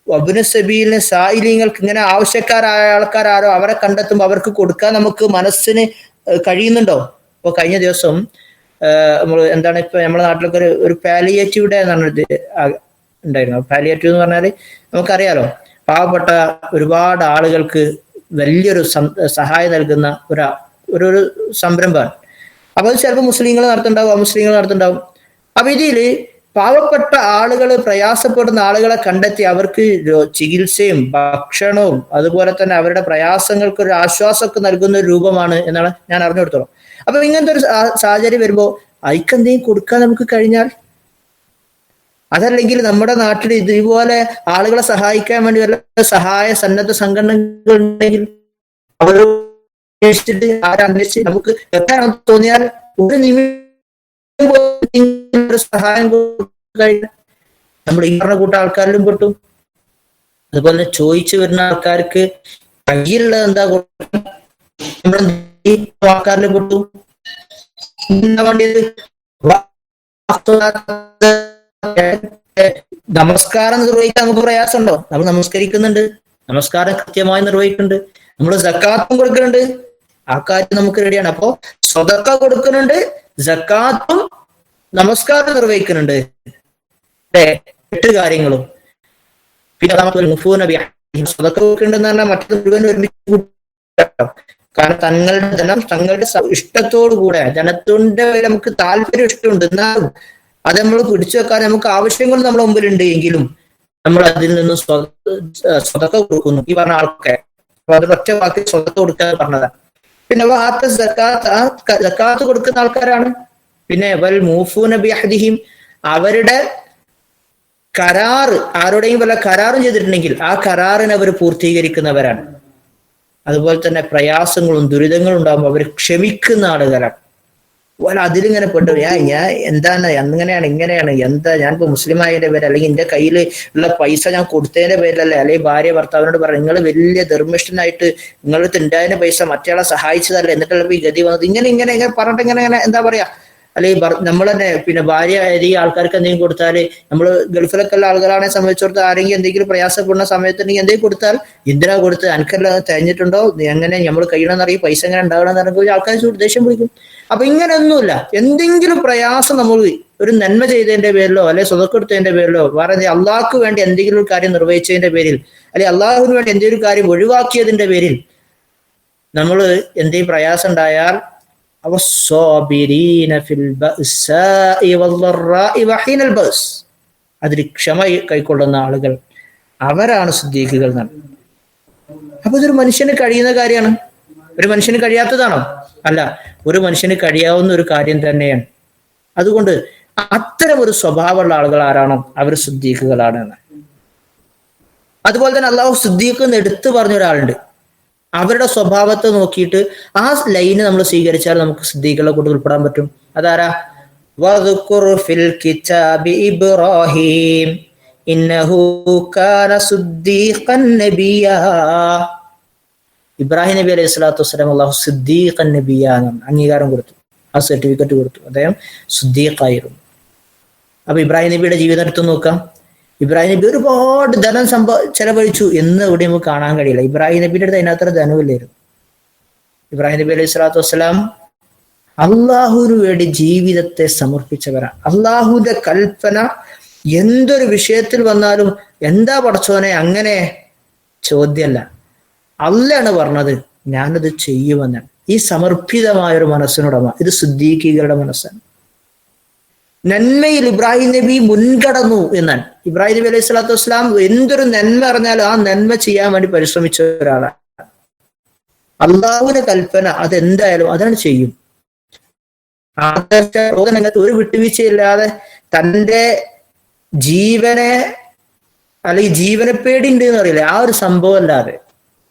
വബ്ന സബീലിന്, സായിലിങ്ങൾക്ക്, ഇങ്ങനെ ആവശ്യക്കാരായ ആൾക്കാരാരോ അവരെ കണ്ടെത്തുമ്പോൾ അവർക്ക് കൊടുക്കാൻ നമുക്ക് മനസ്സിന് കഴിയുന്നുണ്ടോ? ഇപ്പൊ കഴിഞ്ഞ ദിവസം നമ്മൾ എന്താണ് ഇപ്പൊ നമ്മുടെ നാട്ടിലൊക്കെ ഒരു പാലിയേറ്റീവ് ഡേ എന്ന് പറഞ്ഞത് ഉണ്ടായിരുന്നു. പാലിയേറ്റീവ് എന്ന് പറഞ്ഞാൽ നമുക്കറിയാലോ, പാവപ്പെട്ട ഒരുപാട് ആളുകൾക്ക് വലിയൊരു സഹായം നൽകുന്ന ഒരു സംരംഭമാണ്. അപ്പൊ അത് ചിലപ്പോൾ മുസ്ലിങ്ങൾ നടത്തുന്നുണ്ടാവും, അമുസ്ലിങ്ങൾ നടത്തുന്നുണ്ടാവും. അപ്പൊ ഇതില് പാവപ്പെട്ട ആളുകൾ, പ്രയാസപ്പെടുന്ന ആളുകളെ കണ്ടെത്തി അവർക്ക് ചികിത്സയും ഭക്ഷണവും അതുപോലെ തന്നെ അവരുടെ പ്രയാസങ്ങൾക്ക് ഒരു ആശ്വാസമൊക്കെ നൽകുന്ന ഒരു രൂപമാണ് എന്നാണ് ഞാൻ അറിഞ്ഞെടുത്തോളം. അപ്പൊ ഇങ്ങനത്തെ ഒരു സാഹചര്യം വരുമ്പോ അയക്കെന്തെങ്കിലും കൊടുക്കാൻ നമുക്ക് കഴിഞ്ഞാൽ, അതല്ലെങ്കിൽ നമ്മുടെ നാട്ടിൽ ഇതുപോലെ ആളുകളെ സഹായിക്കാൻ വേണ്ടി വല്ല സഹായ സന്നദ്ധ സംഘടനകൾ ഉണ്ടെങ്കിൽ അവരന്വേഷിച്ചിട്ട് ആരന്വേഷിച്ച് നമുക്ക് എത്താണെന്ന് തോന്നിയാൽ ഒരു നിമിഷം സഹായം കഴിഞ്ഞാൽ നമ്മൾ ഈ പറഞ്ഞ കൂട്ട ആൾക്കാരിലും പെട്ടു. അതുപോലെ ചോദിച്ചു വരുന്ന ആൾക്കാർക്ക് കയ്യിലുള്ളത് എന്താ കൊടുക്കണം, നമ്മൾ ആൾക്കാരിലും പെട്ടു. എന്താ വേണ്ടിയത്? നമസ്കാരം നിർവഹിക്കാൻ നമുക്ക് പ്രയാസമുണ്ടോ? നമ്മൾ നമസ്കരിക്കുന്നുണ്ട്, നമസ്കാരം കൃത്യമായി നിർവഹിക്കുന്നുണ്ട്, നമ്മൾ സക്കാത്തും കൊടുക്കുന്നുണ്ട്, ആ കാര്യം നമുക്ക് റെഡിയാണ്. അപ്പോ സ്വതക്ക കൊടുക്കുന്നുണ്ട്, സക്കാത്തും നമസ്കാരം നിർവഹിക്കുന്നുണ്ട്, 8 കാര്യങ്ങളും. പിന്നെ നമുക്ക് സ്വതക്ക കൊടുക്കുന്നുണ്ടെന്ന് പറഞ്ഞാൽ മറ്റു മുഴുവൻ ഒരുമിച്ച്. കാരണം തങ്ങളുടെ ധനം തങ്ങളുടെ ഇഷ്ടത്തോടു കൂടെ, ധനത്തിന്റെ നമുക്ക് താല്പര്യം ഇഷ്ടമുണ്ട്, എന്നാലും അത് നമ്മൾ പിടിച്ചു വെക്കാൻ നമുക്ക് ആവശ്യങ്ങൾ നമ്മുടെ മുമ്പിലുണ്ട് എങ്കിലും നമ്മൾ അതിൽ നിന്ന് സ്വതക്ക കൊടുക്കുന്നു. ഈ പറഞ്ഞ ആൾക്കാർ അപ്പൊ അത് ഒറ്റ വാക്കിൽ സ്വതക്ക കൊടുക്കാൻ പറഞ്ഞതാണ്. പിന്നെ സക്കാത്ത് കൊടുക്കുന്ന ആൾക്കാരാണ്. പിന്നെ വൽ മൂഫൂന ബിഅഹ്ദിഹിം, അവരുടെ കരാറ്, ആരുടെയും വല്ല കരാറും ചെയ്തിട്ടുണ്ടെങ്കിൽ ആ കരാറിനെ അവർ പൂർത്തീകരിക്കുന്നവരാണ്. അതുപോലെ തന്നെ പ്രയാസങ്ങളും ദുരിതങ്ങളും ഉണ്ടാകുമ്പോൾ അവർ ക്ഷമിക്കുന്ന ആളുകളാണ്. അതിലിങ്ങനെ പെട്ടു, ഞാൻ എന്താണ് അങ്ങനെയാണ് ഇങ്ങനെയാണ്, എന്താ ഞാനിപ്പോ മുസ്ലിമായതിന്റെ പേര്, അല്ലെങ്കിൽ എന്റെ കയ്യിൽ ഉള്ള പൈസ ഞാൻ കൊടുത്തതിന്റെ പേരിലല്ലേ, അല്ലെങ്കിൽ ഭാര്യ ഭർത്താവിനോട് പറഞ്ഞു നിങ്ങൾ വലിയ ധർമ്മിഷ്ഠനായിട്ട് നിങ്ങൾക്ക് ഉണ്ടായതിന്റെ പൈസ മറ്റയാളെ സഹായിച്ചതല്ലേ, എന്നിട്ടുള്ള ഈ ഗതി വന്നത്, ഇങ്ങനെ പറഞ്ഞിട്ട് ഇങ്ങനെ എന്താ പറയാ, അല്ലെങ്കിൽ നമ്മൾ തന്നെ പിന്നെ ഭാര്യ ഈ ആൾക്കാർക്ക് എന്തെങ്കിലും കൊടുത്താല്, നമ്മൾ ഗൾഫിലൊക്കെ ഉള്ള ആളുകളാണെ സംബന്ധിച്ചിടത്തോളം ആരെങ്കിലും എന്തെങ്കിലും പ്രയാസപ്പെടുന്ന സമയത്തുണ്ടെങ്കിൽ എന്തെങ്കിലും കൊടുത്താൽ, എന്തിനാ കൊടുത്ത്, എനിക്കെല്ലാം തികഞ്ഞിട്ടുണ്ടോ, എങ്ങനെ നമ്മൾ കഴിയണമെന്നറിയും, പൈസ എങ്ങനെ ഉണ്ടാകണമെന്ന് പറയുമ്പോൾ ആൾക്കാർ ദേഷ്യം പിടിക്കും. അപ്പൊ ഇങ്ങനെയൊന്നുമില്ല. എന്തെങ്കിലും പ്രയാസം നമ്മൾ ഒരു നന്മ ചെയ്തതിന്റെ പേരിലോ അല്ലെ സ്വതക്കെടുത്തതിന്റെ പേരിലോ വേറെ അള്ളാഹ്ക്ക് വേണ്ടി എന്തെങ്കിലും ഒരു കാര്യം നിർവഹിച്ചതിന്റെ പേരിൽ, അല്ലെ അള്ളാഹുവിന് വേണ്ടി എന്തെങ്കിലും ഒരു കാര്യം ഒഴിവാക്കിയതിന്റെ പേരിൽ നമ്മൾ എന്തെങ്കിലും പ്രയാസം ഉണ്ടായാൽ അതിൽ ക്ഷമ കൈക്കൊള്ളുന്ന ആളുകൾ അവരാണ് സിദ്ദീഖുകൾ എന്നാണ്. അപ്പൊ ഇതൊരു മനുഷ്യന് കഴിയുന്ന കാര്യമാണ്. ഒരു മനുഷ്യന് കഴിയാത്തതാണോ? അല്ല, ഒരു മനുഷ്യന് കഴിയാവുന്ന ഒരു കാര്യം തന്നെയാണ്. അതുകൊണ്ട് അത്തരം ഒരു സ്വഭാവമുള്ള ആളുകൾ ആരാണോ അവർ സിദ്ദീഖുകളാണ് എന്ന്. അതുപോലെ തന്നെ അള്ളാഹു സിദ്ദീഖ് എന്ന് എടുത്തു പറഞ്ഞ ഒരാളുണ്ട്. അവരുടെ സ്വഭാവത്തെ നോക്കിയിട്ട് ആ ലൈന് നമ്മൾ സ്വീകരിച്ചാൽ നമുക്ക് സിദ്ദീഖുകളെ കൂടെ ഉൾപ്പെടാൻ പറ്റും. അതാരാ? വദ്കുർ ഫിൽ കിതാബി ഇബ്രാഹിം ഇന്നഹു കാന സിദ്ദീഖൻ നബിയ്യാ. ഇബ്രാഹിം നബി അലൈഹി സ്വലാത്തു വസ്സലാം അള്ളാഹു സിദ്ദീഖൻ നബിയ്യാ അംഗീകാരം കൊടുത്തു, ആ സർട്ടിഫിക്കറ്റ് കൊടുത്തു. അദ്ദേഹം സിദ്ദീഖായിരുന്നു. അപ്പൊ ഇബ്രാഹിം നബിയുടെ ജീവിതം എടുത്തു നോക്കാം. ഇബ്രാഹിം നബി ഒരുപാട് ധനം ചെലവഴിച്ചു എന്ന് ഇവിടെ നമുക്ക് കാണാൻ കഴിയില്ല. ഇബ്രാഹിം നബിയുടെ അടുത്ത് അതിനകത്ര ധനമില്ലായിരുന്നു. ഇബ്രാഹിം നബി അലൈഹി സ്വലാത്തു വസ്സലാം അള്ളാഹുവിന് വേണ്ടി ജീവിതത്തെ സമർപ്പിച്ചവരാണ്. അള്ളാഹുവിന്റെ കൽപ്പന എന്തൊരു വിഷയത്തിൽ വന്നാലും എന്താ പടച്ചോനെ അങ്ങനെ ചോദ്യമല്ല, അള്ളയാണ് പറഞ്ഞത് ഞാനത് ചെയ്യുമെന്നാണ്. ഈ സമർപ്പിതമായ ഒരു മനസ്സിനുടമ. ഇത് സിദ്ദീഖീകളുടെ മനസ്സാണ്. നന്മയിൽ ഇബ്രാഹിം നബി മുൻകടന്നു എന്നാണ്. ഇബ്രാഹിം നബി അലൈഹി സ്വലാത്തു വസ്സലാം എന്തൊരു നന്മ അറിഞ്ഞാലും ആ നന്മ ചെയ്യാൻ വേണ്ടി പരിശ്രമിച്ച ഒരാളാണ്. അള്ളാഹുവിന്റെ കൽപ്പന അതെന്തായാലും അതാണ് ചെയ്യും. രംഗത്ത് ഒരു വിട്ടുവീഴ്ചയില്ലാതെ തൻ്റെ ജീവനെ അല്ലെങ്കിൽ ജീവനെ പേടിയുണ്ട് എന്ന് അറിയില്ല, ആ ഒരു സംഭവം അല്ലാതെ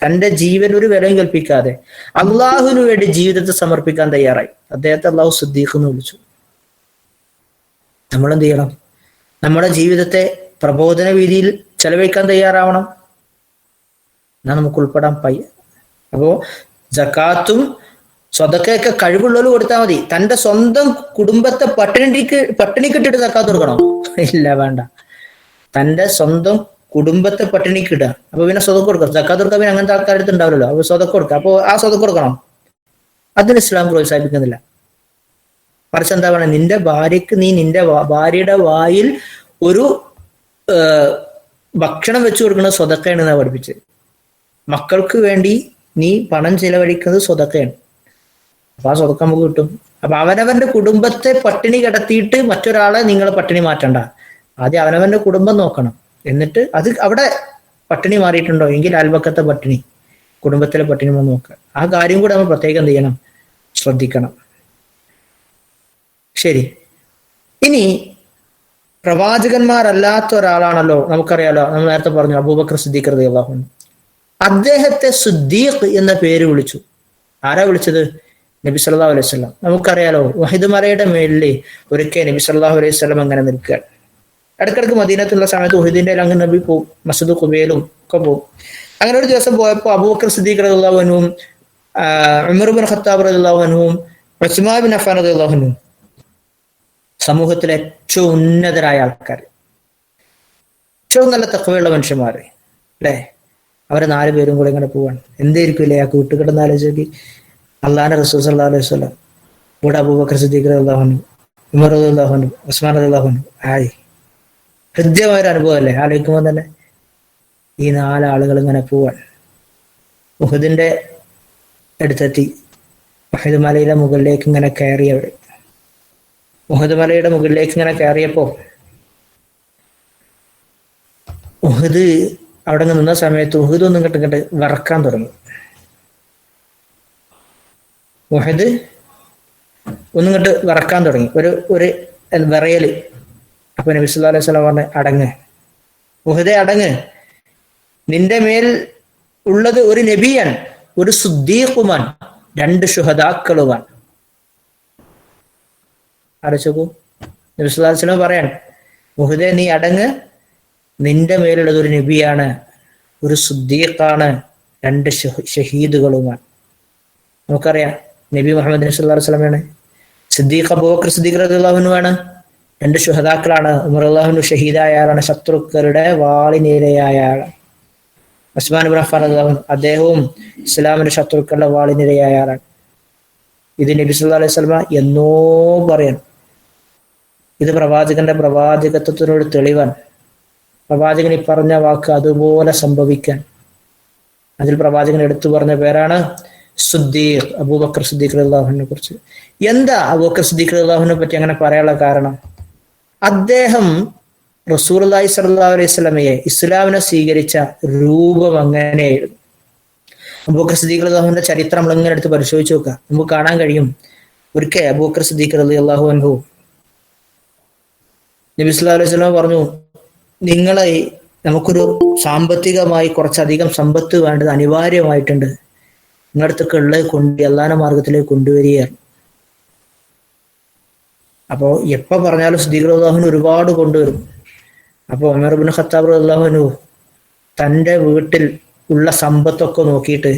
തൻ്റെ ജീവൻ ഒരു വിലയും കൽപ്പിക്കാതെ അള്ളാഹുവിന് വേണ്ടി ജീവിതത്തെ സമർപ്പിക്കാൻ തയ്യാറായി. അദ്ദേഹത്തെ അള്ളാഹു സിദ്ദീഖ് എന്ന് വിളിച്ചു. നമ്മളെന്ത് ചെയ്യണം? നമ്മുടെ ജീവിതത്തെ പ്രബോധന രീതിയിൽ ചെലവഴിക്കാൻ തയ്യാറാവണം. എന്നാൽ നമുക്ക് ഉൾപ്പെടാൻ അപ്പോ സകാത്തും സ്വതക്കയൊക്കെ കഴിവുള്ളവർ കൊടുത്താൽ മതി. തൻ്റെ സ്വന്തം കുടുംബത്തെ പട്ടിണിക്കിട്ടിട്ട് സക്കാത്ത് കൊടുക്കണോ? ഇല്ല, വേണ്ട. തൻ്റെ സ്വന്തം കുടുംബത്തെ പട്ടിണിക്കിടുക. അപ്പൊ പിന്നെ സ്വതക്ക് കൊടുക്കണം. സക്കാത്ത് കൊടുക്കാൻ പിന്നെ അങ്ങനത്തെ ആൾക്കാരുടെ ഉണ്ടാവില്ലല്ലോ. അപ്പൊ സ്വതക്ക് കൊടുക്കുക. അപ്പൊ ആ സ്വതക്ക് കൊടുക്കണം. അതിന് ഇസ്ലാം പ്രോത്സാഹിപ്പിക്കുന്നില്ല. മറിച്ച് എന്താ പറയുക, നിന്റെ ഭാര്യക്ക് നീ നിന്റെ ഭാര്യയുടെ വായിൽ ഒരു ഭക്ഷണം വെച്ചു കൊടുക്കുന്നത് സ്വതക്കയാണ് പഠിപ്പിച്ചത്. മക്കൾക്ക് വേണ്ടി നീ പണം ചിലവഴിക്കുന്നത് സ്വതക്കയാണ്. അപ്പൊ ആ സ്വതക്ക നമുക്ക് കിട്ടും. അപ്പൊ അവനവന്റെ കുടുംബത്തെ പട്ടിണി കിടത്തിയിട്ട് മറ്റൊരാളെ നിങ്ങൾ പട്ടിണി മാറ്റണ്ട. ആദ്യം അവനവന്റെ കുടുംബം നോക്കണം. എന്നിട്ട് അത് അവിടെ പട്ടിണി മാറിയിട്ടുണ്ടോ എങ്കിൽ അയൽവക്കത്തെ പട്ടിണി, കുടുംബത്തിലെ പട്ടിണി നോക്കുക. ആ കാര്യം കൂടെ നമ്മൾ പ്രത്യേകം എന്ത് ചെയ്യണം? ശ്രദ്ധിക്കണം. ശരി, ഇനി പ്രവാചകന്മാരല്ലാത്ത ഒരാളാണല്ലോ, നമുക്കറിയാലോ, നമ്മൾ നേരത്തെ പറഞ്ഞു അബൂബക്കർ സിദ്ദീഖ് റളിയല്ലാഹു അൻഹു. അദ്ദേഹത്തെ സിദ്ദീഖ് എന്ന പേര് വിളിച്ചു. ആരാ വിളിച്ചത്? നബി സല്ലല്ലാഹു അലൈഹി വസല്ലം. നമുക്കറിയാലോ, വഹിദ് മലയുടെ മേളിൽ ഒരിക്കൽ നബി സല്ലല്ലാഹു അലൈഹി വസല്ലം അങ്ങനെ നിൽക്കുക. ഇടക്കിടക്ക് മദീനത്തുള്ള സമയത്ത് വഹിദിന്റെ അങ്ങ് നബി പോവും, മസ്ജിദ് ഖുബൈലും ഒക്കെ പോവും. അങ്ങനെ ഒരു ദിവസം പോയപ്പോൾ അബൂബക്കർ സിദ്ദീഖ് റളിയല്ലാഹു അൻഹുവും ഉമർ ഇബ്നു ഖത്താബ് റളിയല്ലാഹു അൻഹുവും ഉസ്മാൻ ഇബ്നു അഫ്ഫാൻ റളിയല്ലാഹു അൻഹുവും സമൂഹത്തിലെ ഏറ്റവും ഉന്നതരായ ആൾക്കാർ, ഏറ്റവും നല്ല തഖ്വയുള്ള മനുഷ്യന്മാര് അല്ലേ, അവരെ 4 പേരും കൂടെ ഇങ്ങനെ പോവാണ്. എന്തായിരിക്കും ആ കൂട്ടുകിടന്ന് ആലോചിക്കി. അള്ളാഹുവിന്റെ റസൂൽ സല്ലല്ലാഹു അലൈഹി വസല്ലം കൂടെ അബൂബക്കർ സിദ്ദീഖ് റളിയല്ലാഹു അൻഹു, ഉമർ റളിയല്ലാഹു അൻഹു, ഉസ്മാൻ റളിയല്ലാഹു അൻഹു. ഹൃദ്യമായ ഒരു അനുഭവം അല്ലേ? ആലോചിക്കുമ്പോൾ തന്നെ ഈ 4 ആളുകൾ ഇങ്ങനെ പോവാൻ ഉഹദിന്റെ അടുത്തെത്തി. ഉഹദ് മലയുടെ മുകളിലേക്ക് ഇങ്ങനെ കയറിയവർ. ഉഹദ് മലയുടെ മുകളിലേക്ക് ഇങ്ങനെ കയറിയപ്പോ ഉഹദ് അവിടെ നിന്ന സമയത്ത് ഉഹദ് ഒന്നും ഇങ്ങോട്ട് വിറക്കാൻ തുടങ്ങി. ഉഹദ് ഒന്നിങ്ങോട്ട് വിറക്കാൻ തുടങ്ങി, ഒരു വിറയല്. അപ്പൊ നബി സല്ലല്ലാഹു അലൈഹി വസല്ലം പറഞ്ഞു, അടങ്ങ് ഉഹദേ, അടങ്ങ്. നിന്റെ മേൽ ഉള്ളത് ഒരു നബിയാണ്, ഒരു സിദ്ദീഖുമാണ്, 2 ശുഹദാക്കളുമാണ്. ആലോചിക്കൂ, നബി സല്ലല്ലാഹു അലൈഹി വസല്ലം പറയാണ്, ഉഹദേ നീ അടങ്ങ്, നിന്റെ മേലുള്ളത് ഒരു നബിയാണ്, ഒരു സിദ്ദീഖാണ്, 2 ഷഹീദുകളുമാണ്. നമുക്കറിയാം നബി മുഹമ്മദ് സല്ലല്ലാഹു അലൈഹി വസല്ലമയാണ്. സിദ്ദീഖ് അബൂബക്കർ സിദ്ദീഖ് റളിയല്ലാഹു അൻഹു ആണ്. 2 ശുഹദാക്കളാണ്. ഉമർ റളിയല്ലാഹു അൻഹു ഷഹീദായ ആളാണ്, ശത്രുക്കളുടെ വാളിനിരയായ ആളാണ്. ഉസ്മാൻ ഇബ്നു അഫ്ഫാൻ റളിയല്ലാഹു അൻഹു അദ്ദേഹവും ഇസ്ലാമിന്റെ ശത്രുക്കളുടെ വാളിനിരയായ ആളാണ്. ഇത് നബി സല്ലല്ലാഹു അലൈഹി വസല്ലം എന്നോ പറയണം. ഇത് പ്രവാചകന്റെ പ്രവാചകത്വത്തിനോട് തെളിവാണ്. പ്രവാചകൻ ഈ പറഞ്ഞ വാക്ക് അതുപോലെ സംഭവിക്കാൻ അതിൽ പ്രവാചകൻ എടുത്തു പറഞ്ഞ പേരാണ് സിദ്ദീഖ്, അബൂബക്കർ സിദ്ദീഖ് റളിയല്ലാഹു അൻഹുവിനെ കുറിച്ച്. എന്താ അബൂബക്കർ സിദ്ദീഖ് റളിയല്ലാഹു അൻഹുവിനെ പറ്റി അങ്ങനെ പറയാനുള്ള കാരണം? അദ്ദേഹം റസൂലുള്ളാഹി സ്വല്ലല്ലാഹു അലൈഹി വസല്ലമയെ, ഇസ്ലാമിനെ സ്വീകരിച്ച രൂപം അങ്ങനെയായിരുന്നു. അബൂബക്കർ സിദ്ദീഖ് റളിയല്ലാഹു അൻഹുവിന്റെ ചരിത്രം നമ്മൾ ഇങ്ങനെ എടുത്ത് പരിശോധിച്ച് നോക്കുക, നമുക്ക് കാണാൻ കഴിയും. ഒരിക്കൽ അബൂബക്കർ സിദ്ദീഖ് റളിയല്ലാഹു അൻഹു നബി സല്ലല്ലാഹു അലൈഹി വസല്ലം പറഞ്ഞു, നമുക്കൊരു സാമ്പത്തികമായി കുറച്ചധികം സമ്പത്ത് വേണ്ടത് അനിവാര്യമായിട്ടുണ്ട്, നിങ്ങളടുത്തൊക്കെ ഉള്ളത് അല്ലാഹുവിന്റെ മാർഗത്തിലേക്ക് കൊണ്ടുവരികയാണ്. അപ്പോ എപ്പോ പറഞ്ഞാലും സിദ്ദീഖ് റളിയല്ലാഹു അൻഹു ഒരുപാട് കൊണ്ടുവരും. അപ്പൊ ഉമർ ഇബ്നു ഖത്താബ് റളിയല്ലാഹു അൻഹു തൻ്റെ വീട്ടിൽ ഉള്ള സമ്പത്തൊക്കെ നോക്കിയിട്ട്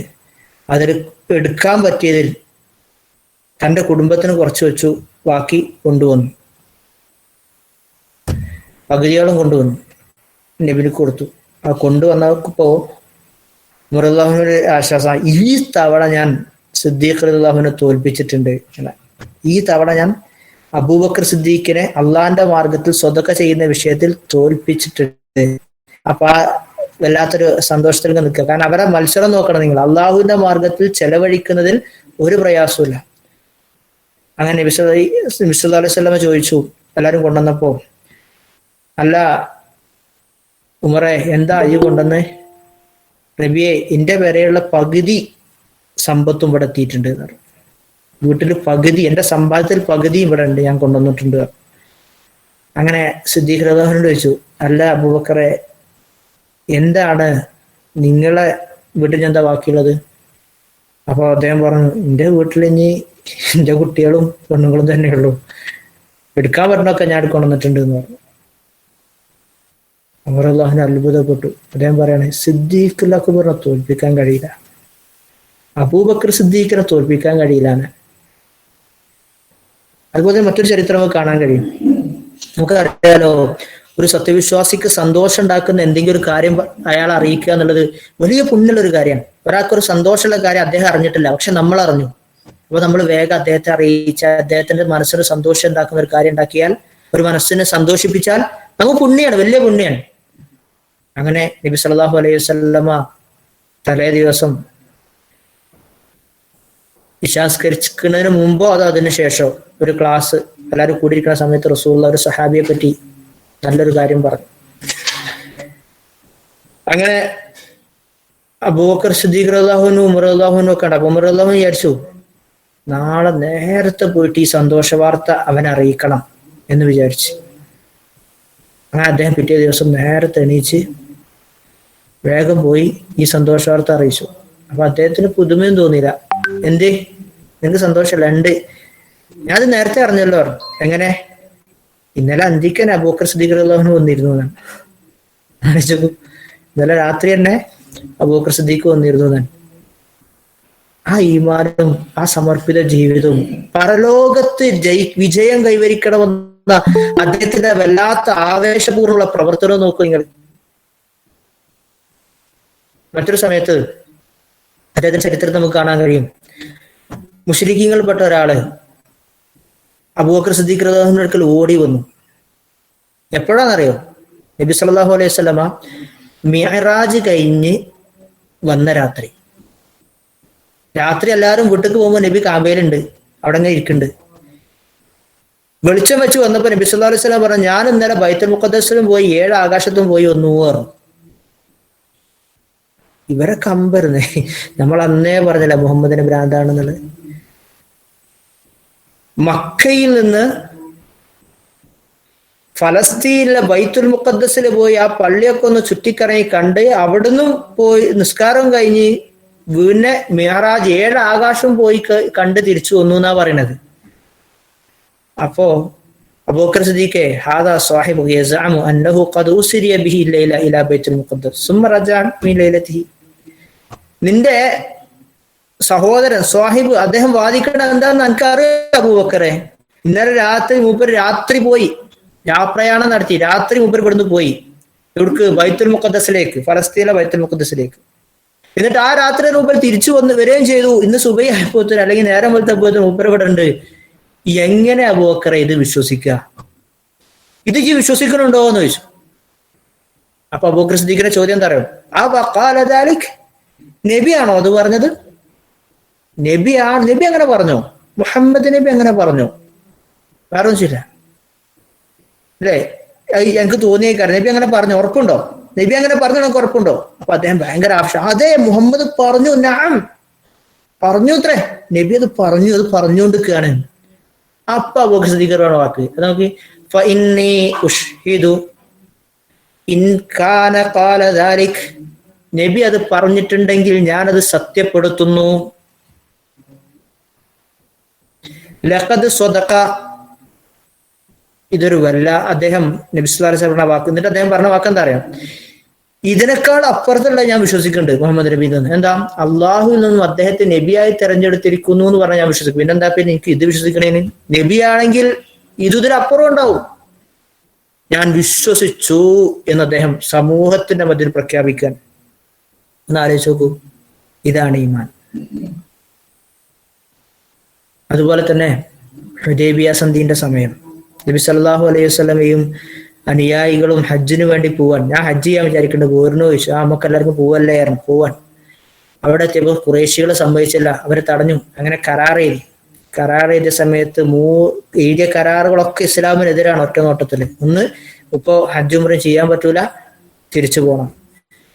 അതിൽ എടുക്കാൻ പറ്റിയതിൽ തൻ്റെ കുടുംബത്തിന് കുറച്ച് വെച്ചു, ബാക്കി കൊണ്ടുവന്നു, പകുതിയോളം കൊണ്ടുവന്നു, നബിക്ക് കൊടുത്തു. ആ കൊണ്ടുവന്നപ്പോ ഉമർ റളിയല്ലാഹു അൻഹുവിന്റെ ആശ്വാസം, ഈ തവണ ഞാൻ സിദ്ദീഖ് റളിയല്ലാഹു അൻഹുവിനെ തോൽപ്പിച്ചിട്ടുണ്ട്. ഈ തവണ ഞാൻ അബൂബക്കർ സിദ്ദീഖിനെ അള്ളാഹിന്റെ മാർഗത്തിൽ സ്വതക്ക ചെയ്യുന്ന വിഷയത്തിൽ തോൽപ്പിച്ചിട്ടുണ്ട്. അപ്പൊ ആ വല്ലാത്തൊരു സന്തോഷത്തിൽ നിൽക്കുക. കാരണം അവരെ മത്സരം നോക്കണം നിങ്ങൾ. അള്ളാഹുവിന്റെ മാർഗത്തിൽ ചെലവഴിക്കുന്നതിൽ ഒരു പ്രയാസമില്ല. അങ്ങനെ നബി സല്ലല്ലാഹു അലൈഹി വസല്ലമ ചോദിച്ചു, എല്ലാവരും കൊണ്ടുവന്നപ്പോ, അല്ല ഉമറെ എന്താ ഈ കൊണ്ടുവന്ന്? നബിയെ, എന്റെ വരെയുള്ള പകുതി സമ്പത്തും ഇവിടെ എത്തിയിട്ടുണ്ട് എന്ന് പറഞ്ഞു. വീട്ടിൽ പകുതി, എന്റെ സമ്പാദ്യത്തിൽ പകുതി ഇവിടെ ഉണ്ട്, ഞാൻ കൊണ്ടുവന്നിട്ടുണ്ട്. അങ്ങനെ സിദ്ദീഖ് റളിയല്ലാഹു ചോദിച്ചു, അല്ല അബൂബക്കറെ, എന്താണ് നിങ്ങളെ വീട്ടിൽ എന്താ ബാക്കിയുള്ളത്? അപ്പൊ അദ്ദേഹം പറഞ്ഞു, എന്റെ വീട്ടിൽ ഇനി എന്റെ കുട്ടികളും പെണ്ണുങ്ങളും തന്നെയുള്ളൂ, എടുക്കാൻ പറഞ്ഞൊക്കെ ഞാൻ കൊണ്ടുവന്നിട്ടുണ്ട് എന്ന് പറഞ്ഞു. ഉമർ റളിയല്ലാഹു അത്ഭുതപ്പെട്ടു. അദ്ദേഹം പറയാണ്, സിദ്ദീഖുൽ അക്ബറിനെ തോൽപ്പിക്കാൻ കഴിയില്ല, അബൂബക്കർ സിദ്ദീഖിനെ തോൽപ്പിക്കാൻ കഴിയില്ല. അതുപോലെ മറ്റൊരു ചരിത്രം നമുക്ക് കാണാൻ കഴിയും. നമുക്ക് അറിയാലോ, ഒരു സത്യവിശ്വാസിക്ക് സന്തോഷം ഉണ്ടാക്കുന്ന എന്തെങ്കിലും ഒരു കാര്യം അയാൾ അറിയിക്കുക എന്നുള്ളത് വലിയ പുണ്യമുള്ള ഒരു കാര്യമാണ്. ഒരാൾക്കൊരു സന്തോഷമുള്ള കാര്യം അദ്ദേഹം അറിഞ്ഞിട്ടില്ല, പക്ഷെ നമ്മൾ അറിഞ്ഞു. അപ്പൊ നമ്മൾ വേഗം അദ്ദേഹത്തെ അറിയിച്ച, അദ്ദേഹത്തിന്റെ മനസ്സിന് സന്തോഷം ഉണ്ടാക്കുന്ന ഒരു കാര്യം ഉണ്ടാക്കിയാൽ, ഒരു മനസ്സിനെ സന്തോഷിപ്പിച്ചാൽ നമുക്ക് പുണ്യാണ്, വലിയ പുണ്യാണ്. അങ്ങനെ നബി സല്ലല്ലാഹു അലൈഹി വസല്ലമ തലേ ദിവസം ഇശാസ്കരിക്കുന്നതിന് മുമ്പോ അതോ അതിന് ശേഷമോ ഒരു ക്ലാസ് എല്ലാവരും കൂടിയിരിക്കുന്ന സമയത്ത് റസൂലുള്ള ഒരു സഹാബിയെ പറ്റി നല്ലൊരു കാര്യം പറഞ്ഞു. അങ്ങനെ അബൂബക്കർ സിദ്ദീഖ് റളിയല്ലാഹു അൻഹു, ഉമർ റളിയല്ലാഹു അൻഹു ഒക്കെ ഉണ്ട്. അപ്പൊ ഉമർ റളിയല്ലാഹു അൻഹു വിചാരിച്ചു, നാളെ നേരത്തെ പോയിട്ട് ഈ സന്തോഷ വാർത്ത അവനെ അറിയിക്കണം എന്ന് വിചാരിച്ചു. അങ്ങനെ അദ്ദേഹം പിറ്റേ ദിവസം നേരത്തെ എണീച്ച് വേഗം പോയി ഈ സന്തോഷ വാർത്ത അറിയിച്ചു. അപ്പൊ അദ്ദേഹത്തിന് പുതുമയും തോന്നിയില്ല. എന്തേ, നിനക്ക് സന്തോഷമല്ല? ഉണ്ട്, ഞാനത് നേരത്തെ അറിഞ്ഞല്ലോ. എങ്ങനെ? ഇന്നലെ അന്തിക്കൻ അബൂബക്കർ സിദ്ദീഖ് റളിയല്ലാഹു അൻഹു വന്നിരുന്നു എന്നാണ്. ഇന്നലെ രാത്രി തന്നെ അബൂബക്കർ സിദ്ദീഖ് വന്നിരുന്നു എന്നാണ്. ആ ഈമാനും ആ സമർപ്പിത ജീവിതവും പരലോകത്ത് വിജയം കൈവരിക്കണമെന്ന അദ്ദേഹത്തിന്റെ വല്ലാത്ത ആവേശപൂർവ്വമുള്ള പ്രവർത്തനം നോക്കൂ നിങ്ങൾ. മറ്റൊരു സമയത്ത് അദ്ദേഹത്തിന്റെ ചരിത്രത്തിൽ നമുക്ക് കാണാൻ കഴിയും. മുശ്രിക്കീങ്ങളിൽപ്പെട്ട ഒരാള് അബൂബക്കർ സിദ്ദീഖ് റളിയല്ലാഹു അൻഹുവിന്റെ അടുക്കൽ ഓടി വന്നു. എപ്പോഴാണെന്നറിയോ? നബി സല്ലല്ലാഹു അലൈഹി വസല്ലമ മിഅ്റാജ് കഴിഞ്ഞ് വന്ന രാത്രി എല്ലാവരും വീട്ടിലേക്ക് പോകുമ്പോൾ നബി കാബയിലുണ്ട്, അവിടെ അങ്ങനെ ഇരിക്കുന്നുണ്ട്. വെളിച്ചം വെച്ച് വന്നപ്പോ നബി സല്ലല്ലാഹു അലൈഹി വസല്ലം പറഞ്ഞു, ഞാൻ ഇന്നലെ ബൈത്തുൽ മുഖദ്ദസിലും പോയി 7 ആകാശത്തും പോയി വന്നു പറഞ്ഞു. ഇവരെ കമ്പരുന്നേ, നമ്മൾ അന്നേ പറഞ്ഞില്ല മുഹമ്മദിന് ഭ്രാന്താണെന്നുള്ളത്. മക്കയിൽ നിന്ന് ഫലസ്തീനിലെ ബൈത്തുൽ മുഖദ്ദസിൽ പോയി ആ പള്ളിയൊക്കെ ഒന്ന് ചുറ്റിക്കറങ്ങി കണ്ട് അവിടുന്ന് പോയി നിസ്കാരം കഴിഞ്ഞ് വീണ്ടും മിഅ്റാജ് 7 ആകാശം പോയി കണ്ട് തിരിച്ചു വന്നു എന്നാ പറയണത്. അപ്പോ അബൂബക്കർ സിദ്ദീഖ് ഹാദാ സാഹിബു യസഅമു അന്നഹു ഖദ് ഉസ്രിയ ബിഹി ലൈല ഇലാ ബൈത്തുൽ മുഖദ്ദസ് സുമ്മ റജഅ മിൻ ലൈലതിഹി. നിന്റെ സഹോദരൻ സ്വാഹിബ് അദ്ദേഹം വാദിക്കണ എന്താന്ന് എനിക്കറിയാം അബൂബക്കറെ. ഇന്നലെ രാത്രി പോയി, യാത്രയാണം നടത്തി, രാത്രി മൂപ്പർ ഇവിടുന്ന് പോയി ഇവിടേക്ക് ബൈത്തുൽ മുഖദ്ദസിലേക്ക്, ഫലസ്തീനിലെ ബൈത്തുൽ മുഖദ്ദസിലേക്ക്. എന്നിട്ട് ആ രാത്രി മൂപ്പർ തിരിച്ചു വരികയും ചെയ്തു. ഇന്ന് സുബഹി ആയപ്പോത്തിന് അല്ലെങ്കിൽ നേരം വെളുത്തപ്പോത്തിന് മൂപ്പർ ഇവിടെ ഉണ്ട്. എങ്ങനെ അബൂബക്കറെ ഇത് വിശ്വസിക്കുക? ഇത് ഈ വിശ്വസിക്കണുണ്ടോ എന്ന് ചോദിച്ചു. അപ്പൊ അബൂബക്കർ സിദ്ദീഖിന്റെ ചോദ്യം എന്താ പറയുക? ആ വഖാല ദാലിക്, നബിയാണോ അത് പറഞ്ഞത്? നബി അങ്ങനെ പറഞ്ഞോ? മുഹമ്മദ് നബി അങ്ങനെ പറഞ്ഞോ? വേറെ ഒന്നുമില്ല അല്ലേ? എനിക്ക് തോന്നിയേക്കാരം നബി അങ്ങനെ പറഞ്ഞു, ഉറപ്പുണ്ടോ? നബി അങ്ങനെ പറഞ്ഞു, എനിക്ക് ഉറപ്പുണ്ടോ? അപ്പൊ അദ്ദേഹം ഭയങ്കര ആവശ്യം, അതെ മുഹമ്മദ് പറഞ്ഞു, ഞാൻ പറഞ്ഞു അത്രേ, നബി അത് പറഞ്ഞുകൊണ്ടിരിക്കുകയാണ്. അപ്പൊ അബൂബക്കർ സിദ്ദീഖ് വാക്ക് അത് നോക്കി, ഫഇന്നി ഉഷ്ഹിദു ഇൻ കാന ഖാല ദാലിക്, നബി അത് പറഞ്ഞിട്ടുണ്ടെങ്കിൽ ഞാനത് സത്യപ്പെടുത്തുന്നു. ലഖദ് സ്വദഖ, ഇതൊരു വല്ല അദ്ദേഹം നബി സല്ലല്ലാഹു അലൈഹി വസല്ലം വാക്ക്. എന്നിട്ട് അദ്ദേഹം പറഞ്ഞ വാക്ക് എന്താ അറിയാം? ഇതിനേക്കാൾ അപ്പുറത്തുള്ള ഞാൻ വിശ്വസിക്കുന്നുണ്ട് മുഹമ്മദ് നബി നിന്ന്. എന്താ? അള്ളാഹുവിൽ നിന്നും അദ്ദേഹത്തെ നബിയായി തെരഞ്ഞെടുത്തിരിക്കുന്നു എന്ന് പറഞ്ഞാൽ ഞാൻ വിശ്വസിക്കും. പിന്നെന്താ പിന്നെ എനിക്ക് ഇത് വിശ്വസിക്കണേന്? നബിയാണെങ്കിൽ ഇതിനപ്പുറം ഉണ്ടാവും. ഞാൻ വിശ്വസിച്ചു എന്ന് അദ്ദേഹം സമൂഹത്തിന്റെ മധ്യത്തിൽ പ്രഖ്യാപിക്കാൻ. ഒന്ന് ആലോചിച്ച് നോക്കൂ, ഇതാണ് ഈമാൻ. അതുപോലെ തന്നെ ഹുദൈബിയ സന്ധിന്റെ സമയം നബി സല്ലല്ലാഹു അലൈഹി വസല്ലമയും അനുയായികളും ഹജ്ജിന് വേണ്ടി പോവാൻ, ഞാൻ ഹജ്ജ് ചെയ്യാൻ വിചാരിക്കുന്നുണ്ട്, പോരുന്നു ചോദിച്ചു. നമുക്ക് എല്ലാവർക്കും പോവല്ലേ പോവാൻ. അവിടെ എത്തിയപ്പോൾ ഖുറൈശികളെ സമ്മതിച്ചില്ല, അവരെ തടഞ്ഞു. അങ്ങനെ കരാർ ചെയ്ത സമയത്ത് എഴുതിയ കരാറുകളൊക്കെ ഇസ്ലാമിനെതിരാണ് ഒറ്റ നോട്ടത്തില്. ഒന്ന്, ഇപ്പോ ഹജ്ജ് ഉംറ ചെയ്യാൻ പറ്റൂല, തിരിച്ചു പോകണം.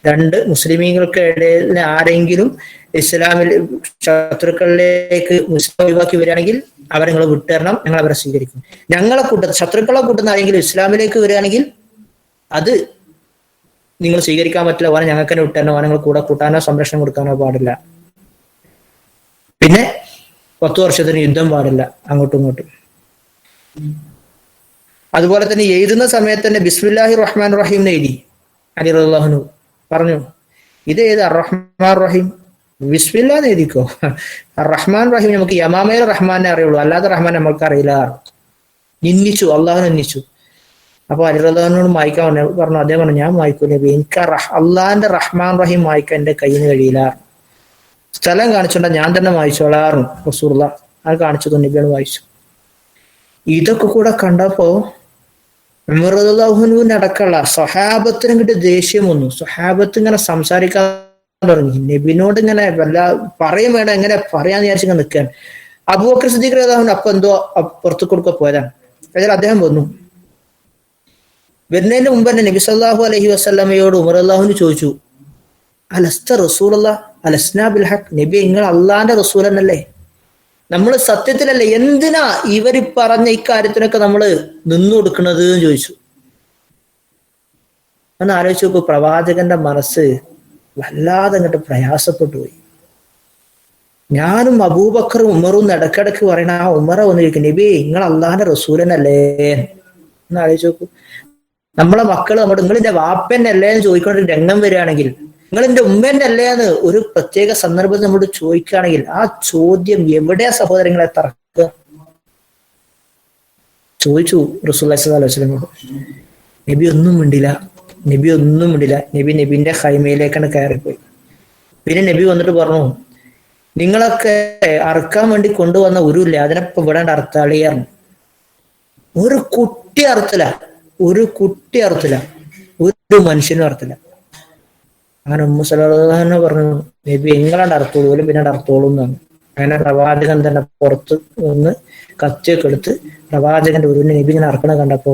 രണ്ട്, മുസ്ലിമീങ്ങൾക്ക് ഇടയിൽ ആരെങ്കിലും ഇസ്ലാമിൽ ശത്രുക്കളിലേക്ക് മുസ്ലിം ഒഴിവാക്കി വരികയാണെങ്കിൽ അവരെ നിങ്ങൾ വിട്ടുതരണം, ഞങ്ങൾ അവരെ സ്വീകരിക്കും. ഞങ്ങളെ ശത്രുക്കളെ കൂട്ടുന്ന ആരെങ്കിലും ഇസ്ലാമിലേക്ക് വരികയാണെങ്കിൽ അത് നിങ്ങൾ സ്വീകരിക്കാൻ പറ്റില്ല, ഓനെ ഞങ്ങൾക്ക് തന്നെ വിട്ടുതരണം, ഓനെ നിങ്ങൾ കൂടെ കൂട്ടാനോ സംരക്ഷണം കൊടുക്കാനോ പാടില്ല. പിന്നെ 10 വർഷത്തിന് യുദ്ധം പാടില്ല അങ്ങോട്ടും ഇങ്ങോട്ടും. അതുപോലെ തന്നെ എഴുതുന്ന സമയത്ത് തന്നെ ബിസ്മില്ലാഹി റഹ്മാൻ റഹീം എഴുതി. അലി റളിയല്ലാഹു അൻഹു പറഞ്ഞു, ഇത് ഏത് റഹ്മാൻ റഹീം, ബിസ്മില്ലാന്ന് എഴുതിക്കോ. റഹ്മാൻ റഹീം നമുക്ക് യമാമയിൽ റഹ്മാനെ അറിയുള്ളൂ, അല്ലാതെ റഹ്മാൻ നമ്മൾക്ക് അറിയില്ല. നിന്ദിച്ചു, അള്ളാഹു നിന്ദിച്ചു. അപ്പൊ അലി റളിയല്ലാഹു വായിക്കാൻ പറഞ്ഞു. അദ്ദേഹം പറഞ്ഞു, ഞാൻ വായിക്കൂല, എനിക്ക് അള്ളാഹിന്റെ റഹ്മാൻ റഹീം വായിക്കാൻ എന്റെ കയ്യിൽ നിന്ന് കഴിയില്ല. സ്ഥലം കാണിച്ചോണ്ട ഞാൻ തന്നെ വായിച്ചോളാറും റസൂലുള്ളാഹ്. അത് കാണിച്ചു നബിയാണ് വായിച്ചു. ഇതൊക്കെ കൂടെ കണ്ടപ്പോ ഉമർ റളിയല്ലാഹു അൻഹുവിന്റെ അടക്കമുള്ള സ്വഹാബത്തിന് കിട്ടിയ ദേഷ്യം വന്നു. സ്വഹാബത്ത് ഇങ്ങനെ സംസാരിക്കാൻ തുടങ്ങി, നബിനോട് ഇങ്ങനെ പറയും വേണം, എങ്ങനെ പറയാന്ന് വിചാരിച്ചിങ്ങനെ നിൽക്കാൻ. അബൂബക്കർ സിദ്ദീഖ് റളിയല്ലാഹു അൻഹു അപ്പൊ എന്തോ പുറത്തു കൊടുക്ക പോയതാണ്. അതിൽ അദ്ദേഹം വന്നു. വരുന്നതിന് മുമ്പ് തന്നെ നബി സല്ലല്ലാഹു അലൈഹി വസല്ലമയോട് ഉമർ റളിയല്ലാഹു അൻഹു ചോദിച്ചു, അലസ്ത റസൂലുള്ളാഹ് അലസ്നാ ബിൽ ഹഖ്, നബി നിങ്ങൾ അള്ളാന്റെ റസൂൽ എന്നല്ലേ, നമ്മൾ സത്യത്തിലല്ലേ, എന്തിനാ ഇവര് പറഞ്ഞ ഇക്കാര്യത്തിനൊക്കെ നമ്മൾ നിന്നു കൊടുക്കുന്നത് എന്ന് ചോദിച്ചു. ഒന്ന് ആലോചിച്ച് നോക്കൂ, പ്രവാചകന്റെ മനസ്സ് വല്ലാതെ അങ്ങോട്ട് പ്രയാസപ്പെട്ടു പോയി. ഞാനും അബൂബക്കറും ഉമറും ഇടക്കിടക്ക് പറയണ ആ ഉമറ വന്ന് ചോദിക്കും, നബി നിങ്ങൾ അള്ളാന്റെ റസൂലനല്ലേ എന്ന് ആലോചിച്ച് നോക്കൂ. നമ്മളെ മക്കള് നിങ്ങളിന്റെ വാപ്പന്നല്ലേ എന്ന് ചോദിക്കേണ്ട ഒരു രംഗം വരികയാണെങ്കിൽ, നിങ്ങൾ എന്റെ ഉമ്മന്റെ അല്ലേ എന്ന് ഒരു പ്രത്യേക സന്ദർഭത്തിൽ നമ്മളോട് ചോദിക്കുകയാണെങ്കിൽ, ആ ചോദ്യം എവിടെയാ സഹോദരങ്ങളെ തറക്കുക? ചോദിച്ചു റസൂലുള്ളാഹി സ്വല്ലല്ലാഹു അലൈഹി വസല്ലമയോട്. നബി ഒന്നും മിണ്ടില്ല. നബി നബിന്റെ ഖൈമയിലേക്കാണ് കയറിപ്പോയി. പിന്നെ നബി വന്നിട്ട് പറഞ്ഞു, നിങ്ങളൊക്കെ അറുക്കാൻ വേണ്ടി കൊണ്ടുവന്ന ഉരുല്ലേ, അതിനൊപ്പം വിടാണ്ട് അറുത്താളിയായിരുന്നു. ഒരു കുട്ടി അറുത്തില്ല, ഒരു മനുഷ്യനും അറുത്തില്ല. അങ്ങനെ ഉമ്മു സലമ പറഞ്ഞു, നബി എങ്ങളാണ്ട് അറുത്തോളൂ, പിന്നെ അറുത്തോളൂ എന്നാണ്. അങ്ങനെ പ്രവാചകൻ തന്നെ പുറത്ത് ഒന്ന് കത്തിയൊക്കെ എടുത്ത് പ്രവാചകന്റെ ഉരുവിനെ നബി ഇങ്ങനെ അറക്കണ കണ്ടപ്പോ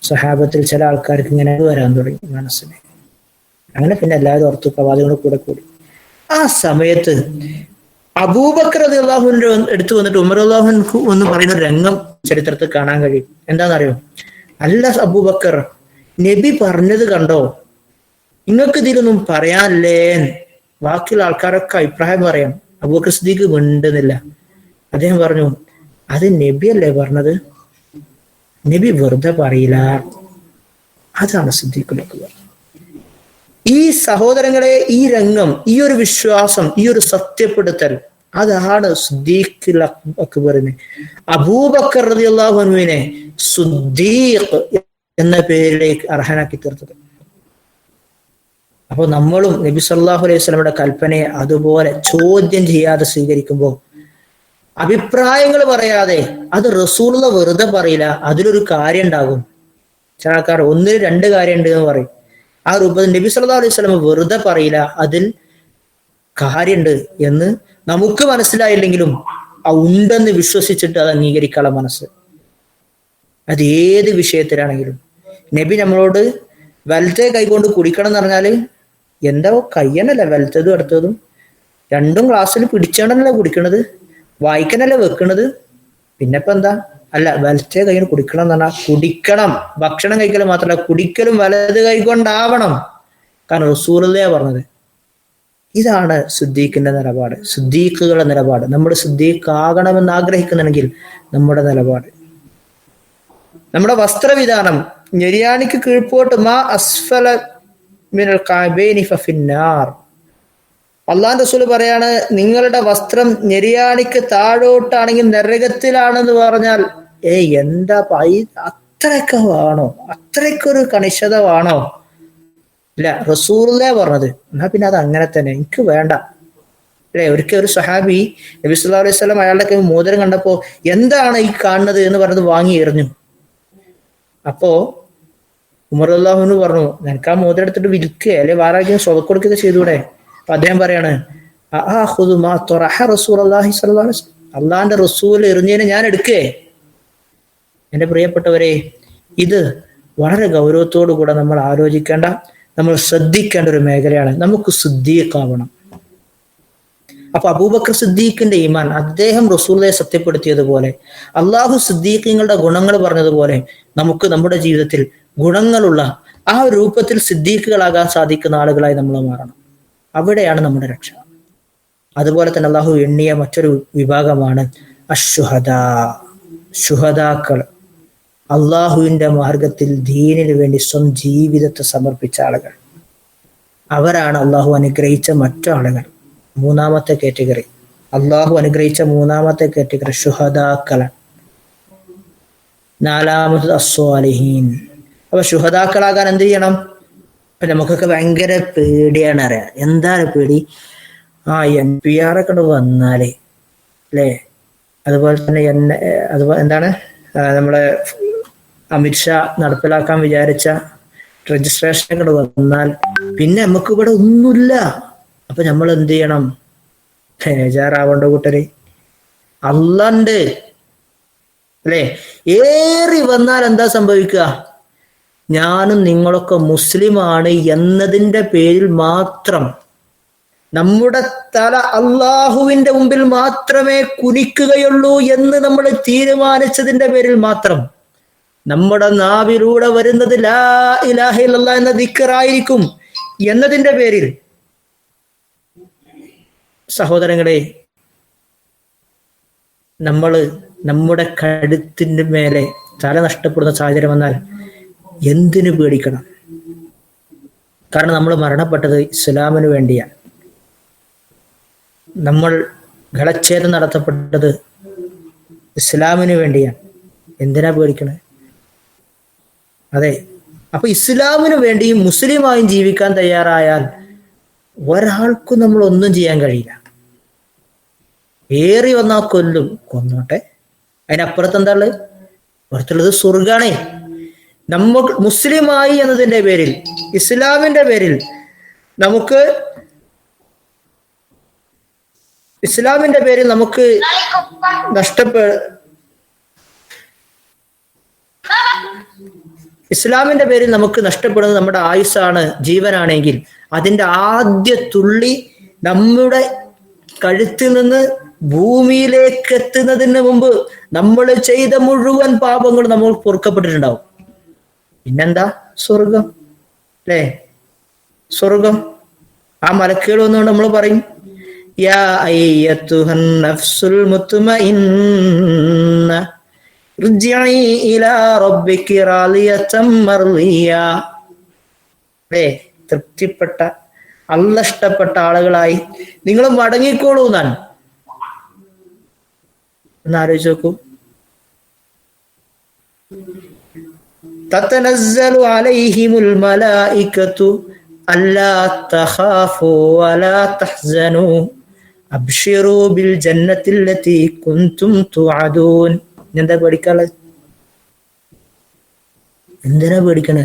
സ്വഹാബത്തിൽ ചില ആൾക്കാർക്ക് ഇങ്ങനെ വരാൻ തുടങ്ങി മനസ്സിന്. അങ്ങനെ പിന്നെ എല്ലാവരും ഓർത്തു, പ്രവാചകന്റെ കൂടെ കൂടി. ആ സമയത്ത് അബൂബക്കർ റളിയല്ലാഹു അൻഹു എടുത്തു വന്നിട്ട് ഉമർ റളിയല്ലാഹു അൻഹു എന്ന് പറയുന്ന രംഗം ചരിത്രത്തിൽ കാണാൻ കഴിയും. എന്താണെന്നറിയോ? അല്ല അബൂബക്കർ, നബി പറഞ്ഞത് കണ്ടോ, നിങ്ങൾക്ക് ഇതിലൊന്നും പറയാനില്ലേ? ബാക്കിയുള്ള ആൾക്കാരൊക്കെ അഭിപ്രായം പറയാം. അബൂബക്കർ സിദ്ദീഖ് മിണ്ടുന്നില്ല. അദ്ദേഹം പറഞ്ഞു, അത് നബിയല്ലേ പറഞ്ഞത്, നബി വെറുതെ പറയില്ല. അതാണ് സിദ്ദീഖിനൊക്കെ പറഞ്ഞത്. ഈ സഹോദരങ്ങളെ, ഈ രംഗം, ഈ ഒരു വിശ്വാസം, ഈ ഒരു സത്യപ്പെടുത്തൽ, അതാണ് സിദ്ദീഖ് അക്ബറിനെ, അബൂബക്കർ റളിയല്ലാഹു അൻഹുവിനെ സിദ്ദീഖ് എന്ന പേരിലേക്ക് അർഹനാക്കി തീർത്തത്. അപ്പൊ നമ്മളും നബി സല്ലല്ലാഹു അലൈഹി വസല്ലമയുടെ കൽപ്പനയെ അതുപോലെ ചോദ്യം ചെയ്യാതെ സ്വീകരിക്കുമ്പോൾ, അഭിപ്രായങ്ങൾ പറയാതെ, അത് റസൂലുള്ള വെറുതെ പറയില്ല, അതിലൊരു കാര്യം ഉണ്ടാകും. ചില ആൾക്കാർ 1-2 കാര്യം ഉണ്ട് എന്ന് പറയും. ആ രൂപത്തിൽ നബി സല്ലല്ലാഹു അലൈഹി വസല്ലം വെറുതെ പറയില്ല, അതിൽ കാര്യമുണ്ട് എന്ന് നമുക്ക് മനസ്സിലായില്ലെങ്കിലും ആ ഉണ്ടെന്ന് വിശ്വസിച്ചിട്ട് അത് അംഗീകരിക്കാനുള്ള മനസ്സ്. അത് ഏത് വിഷയത്തിലാണെങ്കിലും. നബി നമ്മളോട് വലത്തെ കൈകൊണ്ട് കുടിക്കണം എന്ന് പറഞ്ഞാല് എന്താ കയ്യനല്ല വലത്തതും അടുത്തതും രണ്ടും ഗ്ലാസ്സിൽ പിടിച്ചാണല്ലോ കുടിക്കണത്, വായിക്കാനല്ലേ വെക്കണത്. പിന്നെപ്പോ എന്താ, അല്ല വലത്തെ കൈകൊണ്ട് കുടിക്കണം എന്ന് പറഞ്ഞാൽ കുടിക്കണം, ഭക്ഷണം കഴിക്കലും മാത്രമല്ല കുടിക്കലും വലത് കൈകൊണ്ടാവണം. കാരണം റസൂലുള്ളാഹിയാ പറഞ്ഞത്. ഇതാണ് സിദ്ദീഖിന്റെ നിലപാട്, സിദ്ദീഖുകളുടെ നിലപാട്. നമ്മൾ സിദ്ദീഖ് ആകണമെന്ന് ആഗ്രഹിക്കുന്നുണ്ടെങ്കിൽ നമ്മുടെ നിലപാട്, നമ്മുടെ വസ്ത്രവിധാനം ഞെരിയാണിക്ക് കീഴ്പോട്ട് മാ അസ്ഫല മിനൽ കഅബൈനി ഫഫിന്നാർ. അള്ളാഹുവിന്റെ റസൂൽ പറയാണ്, നിങ്ങളുടെ വസ്ത്രം ഞെരിയാണിക്ക് താഴോട്ടാണെങ്കിൽ നരകത്തിലാണെന്ന് പറഞ്ഞാൽ എന്താ അത്രയൊക്കെ വേണോ, അത്രയ്ക്കൊരു കണിശത വേണോ? ഇല്ല, റസൂലുള്ളാഹിയാ പറഞ്ഞത്. എന്നാ പിന്നെ അത് അങ്ങനെ തന്നെ, എനിക്ക് വേണ്ട. അല്ലെ, ഒരിക്കൽ ഒരു സഹാബി നബി സല്ലല്ലാഹു അലൈഹി വസല്ലം അയാളുടെ മോതിരം കണ്ടപ്പോ എന്താണ് ഈ കാണുന്നത് എന്ന് പറഞ്ഞത് വാങ്ങി എറിഞ്ഞു. അപ്പോ ഉമർ റളിയല്ലാഹു അൻഹു പറഞ്ഞു, നിനക്ക് ആ മോതിരം എടുത്തിട്ട് വിൽക്കുക, അല്ലെ വേറെ ആരെങ്കിലും സ്വതക്കൊടുക്കുക ചെയ്തൂടെ? അപ്പൊ അദ്ദേഹം പറയാണ് അള്ളാന്റെ റസൂൽ എറിഞ്ഞതിനെ ഞാൻ എടുക്കേ? എന്റെ പ്രിയപ്പെട്ടവരെ, ഇത് വളരെ ഗൗരവത്തോടു കൂടെ നമ്മൾ ആലോചിക്കേണ്ട, നമ്മൾ ശ്രദ്ധിക്കേണ്ട ഒരു മേഖലയാണ്. നമുക്ക് സിദ്ദീഖാവണം. അപ്പൊ അബൂബക്കർ സിദ്ദീഖിന്റെ ഈമാൻ, അദ്ദേഹം റസൂലുള്ളാഹിയെ സത്യപ്പെടുത്തിയതുപോലെ, അള്ളാഹു സിദ്ദീഖീങ്ങളുടെ ഗുണങ്ങൾ പറഞ്ഞതുപോലെ, നമുക്ക് നമ്മുടെ ജീവിതത്തിൽ ഗുണങ്ങളുള്ള ആ രൂപത്തിൽ സിദ്ദീഖുകളാകാൻ സാധിക്കുന്ന ആളുകളായി നമ്മൾ മാറണം. അവിടെയാണ് നമ്മുടെ രക്ഷ. അതുപോലെ തന്നെ അള്ളാഹു എണ്ണിയ മറ്റൊരു വിഭാഗമാണ് അശ്ശുഹദാ, ശുഹദാക്കൾ. അള്ളാഹുവിന്റെ മാർഗത്തിൽ ദീനിനു വേണ്ടി സ്വന്തം ജീവിതത്തെ സമർപ്പിച്ച ആളുകൾ. അവരാണ് അള്ളാഹു അനുഗ്രഹിച്ച മറ്റു ആളുകൾ. മൂന്നാമത്തെ കാറ്റഗറി, അള്ളാഹു അനുഗ്രഹിച്ച മൂന്നാമത്തെ കാറ്റഗറി ശുഹദാക്കളാണ്. നാലാമത് അസ്വാലിഹീൻ. അപ്പൊ ശുഹദാക്കളാകാൻ എന്ത് ചെയ്യണം? ഇപ്പൊ നമുക്കൊക്കെ ഭയങ്കര പേടിയാണ്. അറിയാം എന്താണ് പേടി? NPR ഒക്കെ വന്നാലേ അല്ലേ, അതുപോലെ തന്നെ അതുപോലെ എന്താണ് നമ്മളെ അമിത്ഷാ നടപ്പിലാക്കാൻ വിചാരിച്ച രജിസ്ട്രേഷൻ ഒക്കെ വന്നാൽ പിന്നെ നമുക്ക് ഇവിടെ ഒന്നുമില്ല. അപ്പൊ നമ്മൾ എന്ത് ചെയ്യണം? ബേജാറാവണ്ട കൂട്ടര്, അള്ളണ്ട് അല്ലേ. ഏറി വന്നാൽ എന്താ സംഭവിക്കുക? ഞാനും നിങ്ങളൊക്കെ മുസ്ലിമാണ് എന്നതിന്റെ പേരിൽ മാത്രം, നമ്മുടെ തല അള്ളാഹുവിന്റെ മുമ്പിൽ മാത്രമേ കുനിക്കുകയുള്ളൂ എന്ന് നമ്മൾ തീരുമാനിച്ചതിന്റെ പേരിൽ മാത്രം നമ്മുടെ നാവിലൂടെ വരുന്നത് ലാ ഇലാഹ ഇല്ലല്ലാഹ് എന്ന ദിക്റായിരിക്കും എന്നതിന്റെ പേരിൽ, സഹോദരങ്ങളെ, നമ്മൾ നമ്മുടെ കഴുത്തിന്റെ മേലെ തല നഷ്ടപ്പെടുന്ന സാഹചര്യം വന്നാൽ എന്തിനു പേടിക്കണം? കാരണം നമ്മൾ മരണപ്പെട്ടത് ഇസ്ലാമിന് വേണ്ടിയാണ്. നമ്മൾ ഗളച്ഛേദം നടത്തപ്പെട്ടത് ഇസ്ലാമിന് വേണ്ടിയാണ്. എന്തിനാ പേടിക്കണേ? അതെ, അപ്പൊ ഇസ്ലാമിന് വേണ്ടിയും മുസ്ലിമായും ജീവിക്കാൻ തയ്യാറായാൽ ഒരാൾക്കും നമ്മൾ ഒന്നും ചെയ്യാൻ കഴിയില്ല. ഏറി വന്നാൽ കൊല്ലും, കൊന്നോട്ടെ, അതിനപ്പുറത്ത് എന്താ ഉള്ളത്? പുറത്തുള്ളത് സ്വർഗാണേ. നമ്മൾ മുസ്ലിമായി എന്നതിന്റെ പേരിൽ, ഇസ്ലാമിന്റെ പേരിൽ നമുക്ക് ഇസ്ലാമിന്റെ പേരിൽ നമുക്ക് നഷ്ടപ്പെടുന്നത് നമ്മുടെ ആയുസ്സാണ്, ജീവനാണെങ്കിൽ അതിന്റെ ആദ്യ തുള്ളി നമ്മുടെ കഴുത്തിൽ നിന്ന് ഭൂമിയിലേക്ക് എത്തുന്നതിന് മുമ്പ് നമ്മൾ ചെയ്ത മുഴുവൻ പാപങ്ങൾ നമ്മൾ പൊറുക്കപ്പെട്ടിട്ടുണ്ടാവും. പിന്നെന്താ? സ്വർഗം അല്ലേ? സ്വർഗം. ആ മലക്കുകൾ വന്നുകൊണ്ട് നമ്മൾ പറയും, യാ അയ്യത്തുഹൻ നഫ്സുൽ മുത്മഇന്ന ഇർജിഇ ഇലാ റബ്ബികി റാളിയതൻ മർളിയ. അല്ലേ? തൃപ്തിപ്പെട്ട, അല്ലാഹ് ഇഷ്ടപ്പെട്ട ആളുകളായി നിങ്ങൾ മടങ്ങിക്കോളൂ എന്നാണ്. ഒന്ന് ആലോചിച്ച് നോക്കൂ. തതനസ്സലു അലൈഹിമുൽ മലായികതു അല്ലാ തഖാഫു വലാ തഹ്സനു അബ്ശിറൂ ബിൽ ജന്നത്തില്ലതി കുൻതും തുഅദൂൻ. എന്താ പേടിക്കാനുള്ളത്? എന്തിനാ പേടിക്കണേ?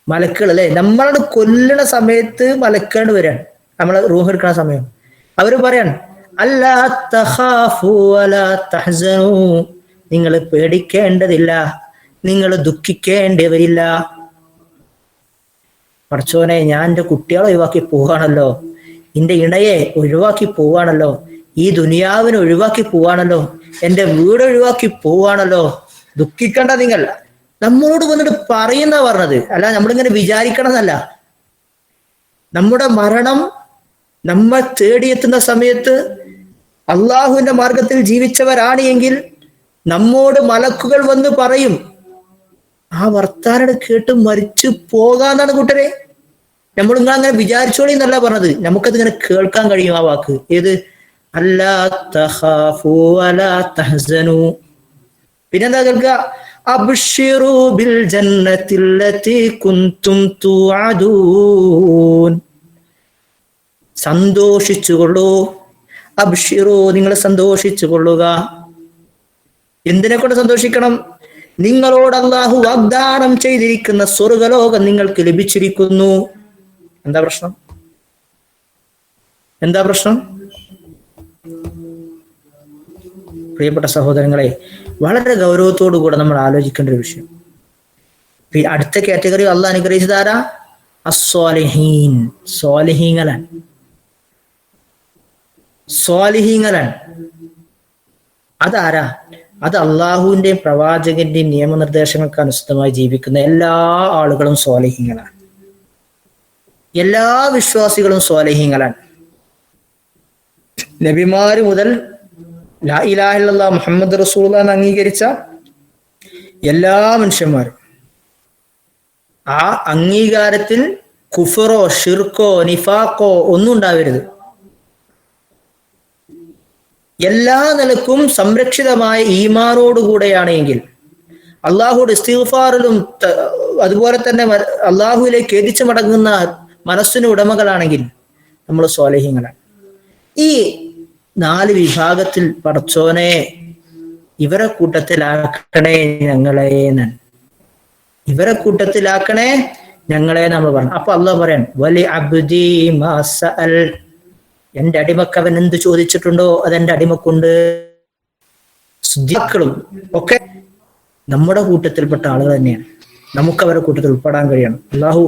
മലക്കുകൾ അല്ലേ, നമ്മളോട് കൊല്ലണ സമയത്ത് മലക്കുകൾ വരാൻ, നമ്മളെ റൂഹ് എടുക്കണ സമയം അവര് പറയാൻ, അല്ലാ തഖാഫു വലാ തഹ്സനു, നിങ്ങൾ പേടിക്കേണ്ടതില്ല, നിങ്ങൾ ദുഃഖിക്കേണ്ടവരില്ല. പടച്ചോനെ, ഞാൻ എൻ്റെ കുട്ടികളെ ഒഴിവാക്കി പോവാണല്ലോ, എൻ്റെ ഇണയെ ഒഴിവാക്കി പോവാണല്ലോ, ഈ ദുനിയാവിനെ ഒഴിവാക്കി പോവാണല്ലോ, എൻ്റെ വീട് ഒഴിവാക്കി പോവാണല്ലോ, ദുഃഖിക്കേണ്ട നിങ്ങൾ. നമ്മളോട് വന്നിട്ട് പറയുന്ന പറഞ്ഞത് അല്ല, നമ്മളിങ്ങനെ വിചാരിക്കണം എന്നല്ല. നമ്മുടെ മരണം നമ്മൾ തേടിയെത്തുന്ന സമയത്ത് അള്ളാഹുവിന്റെ മാർഗത്തിൽ ജീവിച്ചവരാണ് എങ്കിൽ നമ്മോട് മലക്കുകൾ വന്ന് പറയും, ആ വർത്താനം കേട്ട് മരിച്ചു പോകാന്നാണ് കൂട്ടരെ. നമ്മൾ നിങ്ങൾ അങ്ങനെ വിചാരിച്ചോളി എന്നല്ല പറഞ്ഞത്, നമുക്കത് ഇങ്ങനെ കേൾക്കാൻ കഴിയും ആ വാക്ക്. ഏത്? അല്ലാ തഖാഫു വലാ തഹ്സനു. പിന്നെന്താ കേൾക്കുക? അബ്ശിറൂ ബിൽ ജന്നത്തില്ലതി കുൻതും തുഅദൂൻ. സന്തോഷിച്ചുകൊള്ളൂ. അബ്ശിറൂ, നിങ്ങൾ സന്തോഷിച്ചു കൊള്ളുക. എന്തിനെ കൊണ്ട് സന്തോഷിക്കണം? നിങ്ങളോട് അല്ലാഹു വാഗ്ദാനം ചെയ്തിരിക്കുന്ന സ്വർഗലോകം നിങ്ങൾക്ക് ലഭിച്ചിരിക്കുന്നു. എന്താ പ്രശ്നം? എന്താ പ്രശ്നം? പ്രിയപ്പെട്ട സഹോദരങ്ങളെ, വളരെ ഗൗരവത്തോടു കൂടെ നമ്മൾ ആലോചിക്കേണ്ട ഒരു വിഷയം. അടുത്ത കാറ്റഗറി അള്ളാഹ് അനുഗ്രഹിച്ചതാരാ? അസ്വാലിഹീൻ, സ്വാലിഹീങ്ങളാണ്. സ്വാലിഹീങ്ങളാണ്. അതാരാ? അത് അള്ളാഹുവിന്റെയും പ്രവാചകന്റെയും നിയമനിർദ്ദേശങ്ങൾക്ക് അനുസൃതമായി ജീവിക്കുന്ന എല്ലാ ആളുകളും സ്വാലിഹീങ്ങളാണ്. എല്ലാ വിശ്വാസികളും സ്വാലിഹീങ്ങളാണ്. നബിമാര് മുതൽ ലാ ഇലാഹ ഇല്ലല്ലാഹ് മുഹമ്മദ് റസൂലുള്ളാഹി എന്ന് അംഗീകരിച്ച എല്ലാ മനുഷ്യന്മാരും, ആ അംഗീകാരത്തിൽ കുഫറോ ഷിർക്കോ നിഫാഖോ ഒന്നും ഉണ്ടാവരുത്. എല്ലാ നിലക്കും സംരക്ഷിതമായ ഈമാനോടുകൂടെയാണ് എങ്കിൽ, അള്ളാഹുയുടെ ഇസ്തിഗ്ഫാറിലും അതുപോലെ തന്നെ അള്ളാഹുവിലേക്ക് എതിച്ചു മടങ്ങുന്ന മനസ്സിന് ഉടമകളാണെങ്കിൽ നമ്മൾ സ്വാലിഹീങ്ങളാണ്. ഈ 4 വിഭാഗത്തിൽ പടച്ചോനെ ഇവരെ കൂട്ടത്തിലാക്കണേ ഞങ്ങളെ, ഇവരെ കൂട്ടത്തിലാക്കണേ ഞങ്ങളെ നമ്മൾ പറഞ്ഞു. അപ്പൊ അള്ളാഹ് പറയാൻ, വലി അബ്ദി മാ സഅൽ, എന്റെ അടിമക്ക് അവൻ എന്ത് ചോദിച്ചിട്ടുണ്ടോ അതെന്റെ അടിമക്കുണ്ട്. സുദ്ദീഖുകളും ഒക്കെ നമ്മുടെ കൂട്ടത്തിൽപ്പെട്ട ആളുകൾ തന്നെയാണ്. നമുക്ക് അവരുടെ കൂട്ടത്തിൽ ഉൾപ്പെടാൻ കഴിയണം. അള്ളാഹു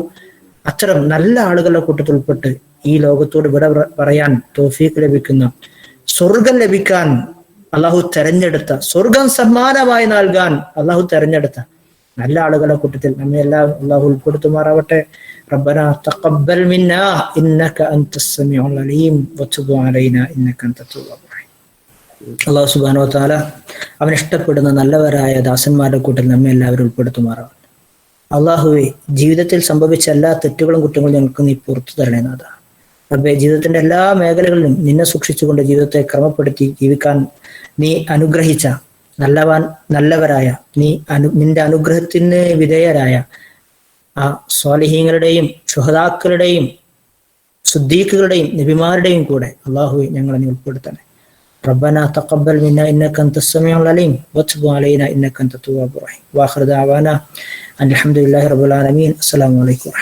അത്തരം നല്ല ആളുകളുടെ കൂട്ടത്തിൽ ഉൾപ്പെട്ട് ഈ ലോകത്തോട് വിട പറയാൻ തൗഫീഖ് ലഭിക്കുന്ന, സ്വർഗം ലഭിക്കാൻ അള്ളാഹു തെരഞ്ഞെടുത്ത, സ്വർഗം സമ്മാനമായി നൽകാൻ അള്ളാഹു തെരഞ്ഞെടുത്ത നല്ല ആളുകളുടെ കൂട്ടത്തിൽ നമ്മെ എല്ലാം അള്ളാഹു ഉൾപ്പെടുത്തുമാറാവട്ടെ. റബ്ബനാ തഖബ്ബൽ മിന്നാ ഇന്നക അൻതസ് സമീഉൽ അലീം വതുബ് അലൈനാ ഇന്നക അൻതത് തവ്വാബുർ റഹീം. അള്ളാഹു സുബ്ഹാനഹു വ തആല അവൻ ഇഷ്ടപ്പെടുന്ന നല്ലവരായ ദാസന്മാരുടെ കൂട്ടത്തിൽ നമ്മെ എല്ലാവരും ഉൾപ്പെടുത്തുമാറാവട്ടെ. അള്ളാഹുവെ, ജീവിതത്തിൽ സംഭവിച്ച എല്ലാ തെറ്റുകളും കുറ്റങ്ങളും ഞങ്ങൾക്ക് നീ പുറത്തു തരണേ നാഥ. റബ്ബേ, ജീവിതത്തിന്റെ എല്ലാ മേഖലകളിലും നിന്നെ സൂക്ഷിച്ചുകൊണ്ട് ജീവിതത്തെ ക്രമപ്പെടുത്തി ജീവിക്കാൻ നീ അനുഗ്രഹിച്ച നല്ലവരായ നിന്റെ അനുഗ്രഹത്തിന് വിധേയരായ ആ സ്വാലിഹീങ്ങളുടെയും ശുഹദാക്കളുടെയും സുദ്ദീഖുകളുടെയും നബിമാരുടെയും കൂടെ അള്ളാഹുവെ ഞങ്ങളെ നീ ഉൾപ്പെടുത്തണേ. റബ്ബനാ തഖബ്ബൽ മിന്നാ ഇന്നക അൻതസ് സമീഉൽ അലീം വതുബ് അലൈനാ ഇന്നക അൻതത് തവ്വാബുർ റഹീം. വആഖിറു ദഅവാനാ അൽഹംദുലില്ലാഹി റബ്ബിൽ ആലമീൻ. അസ്സലാമു അലൈക്കും.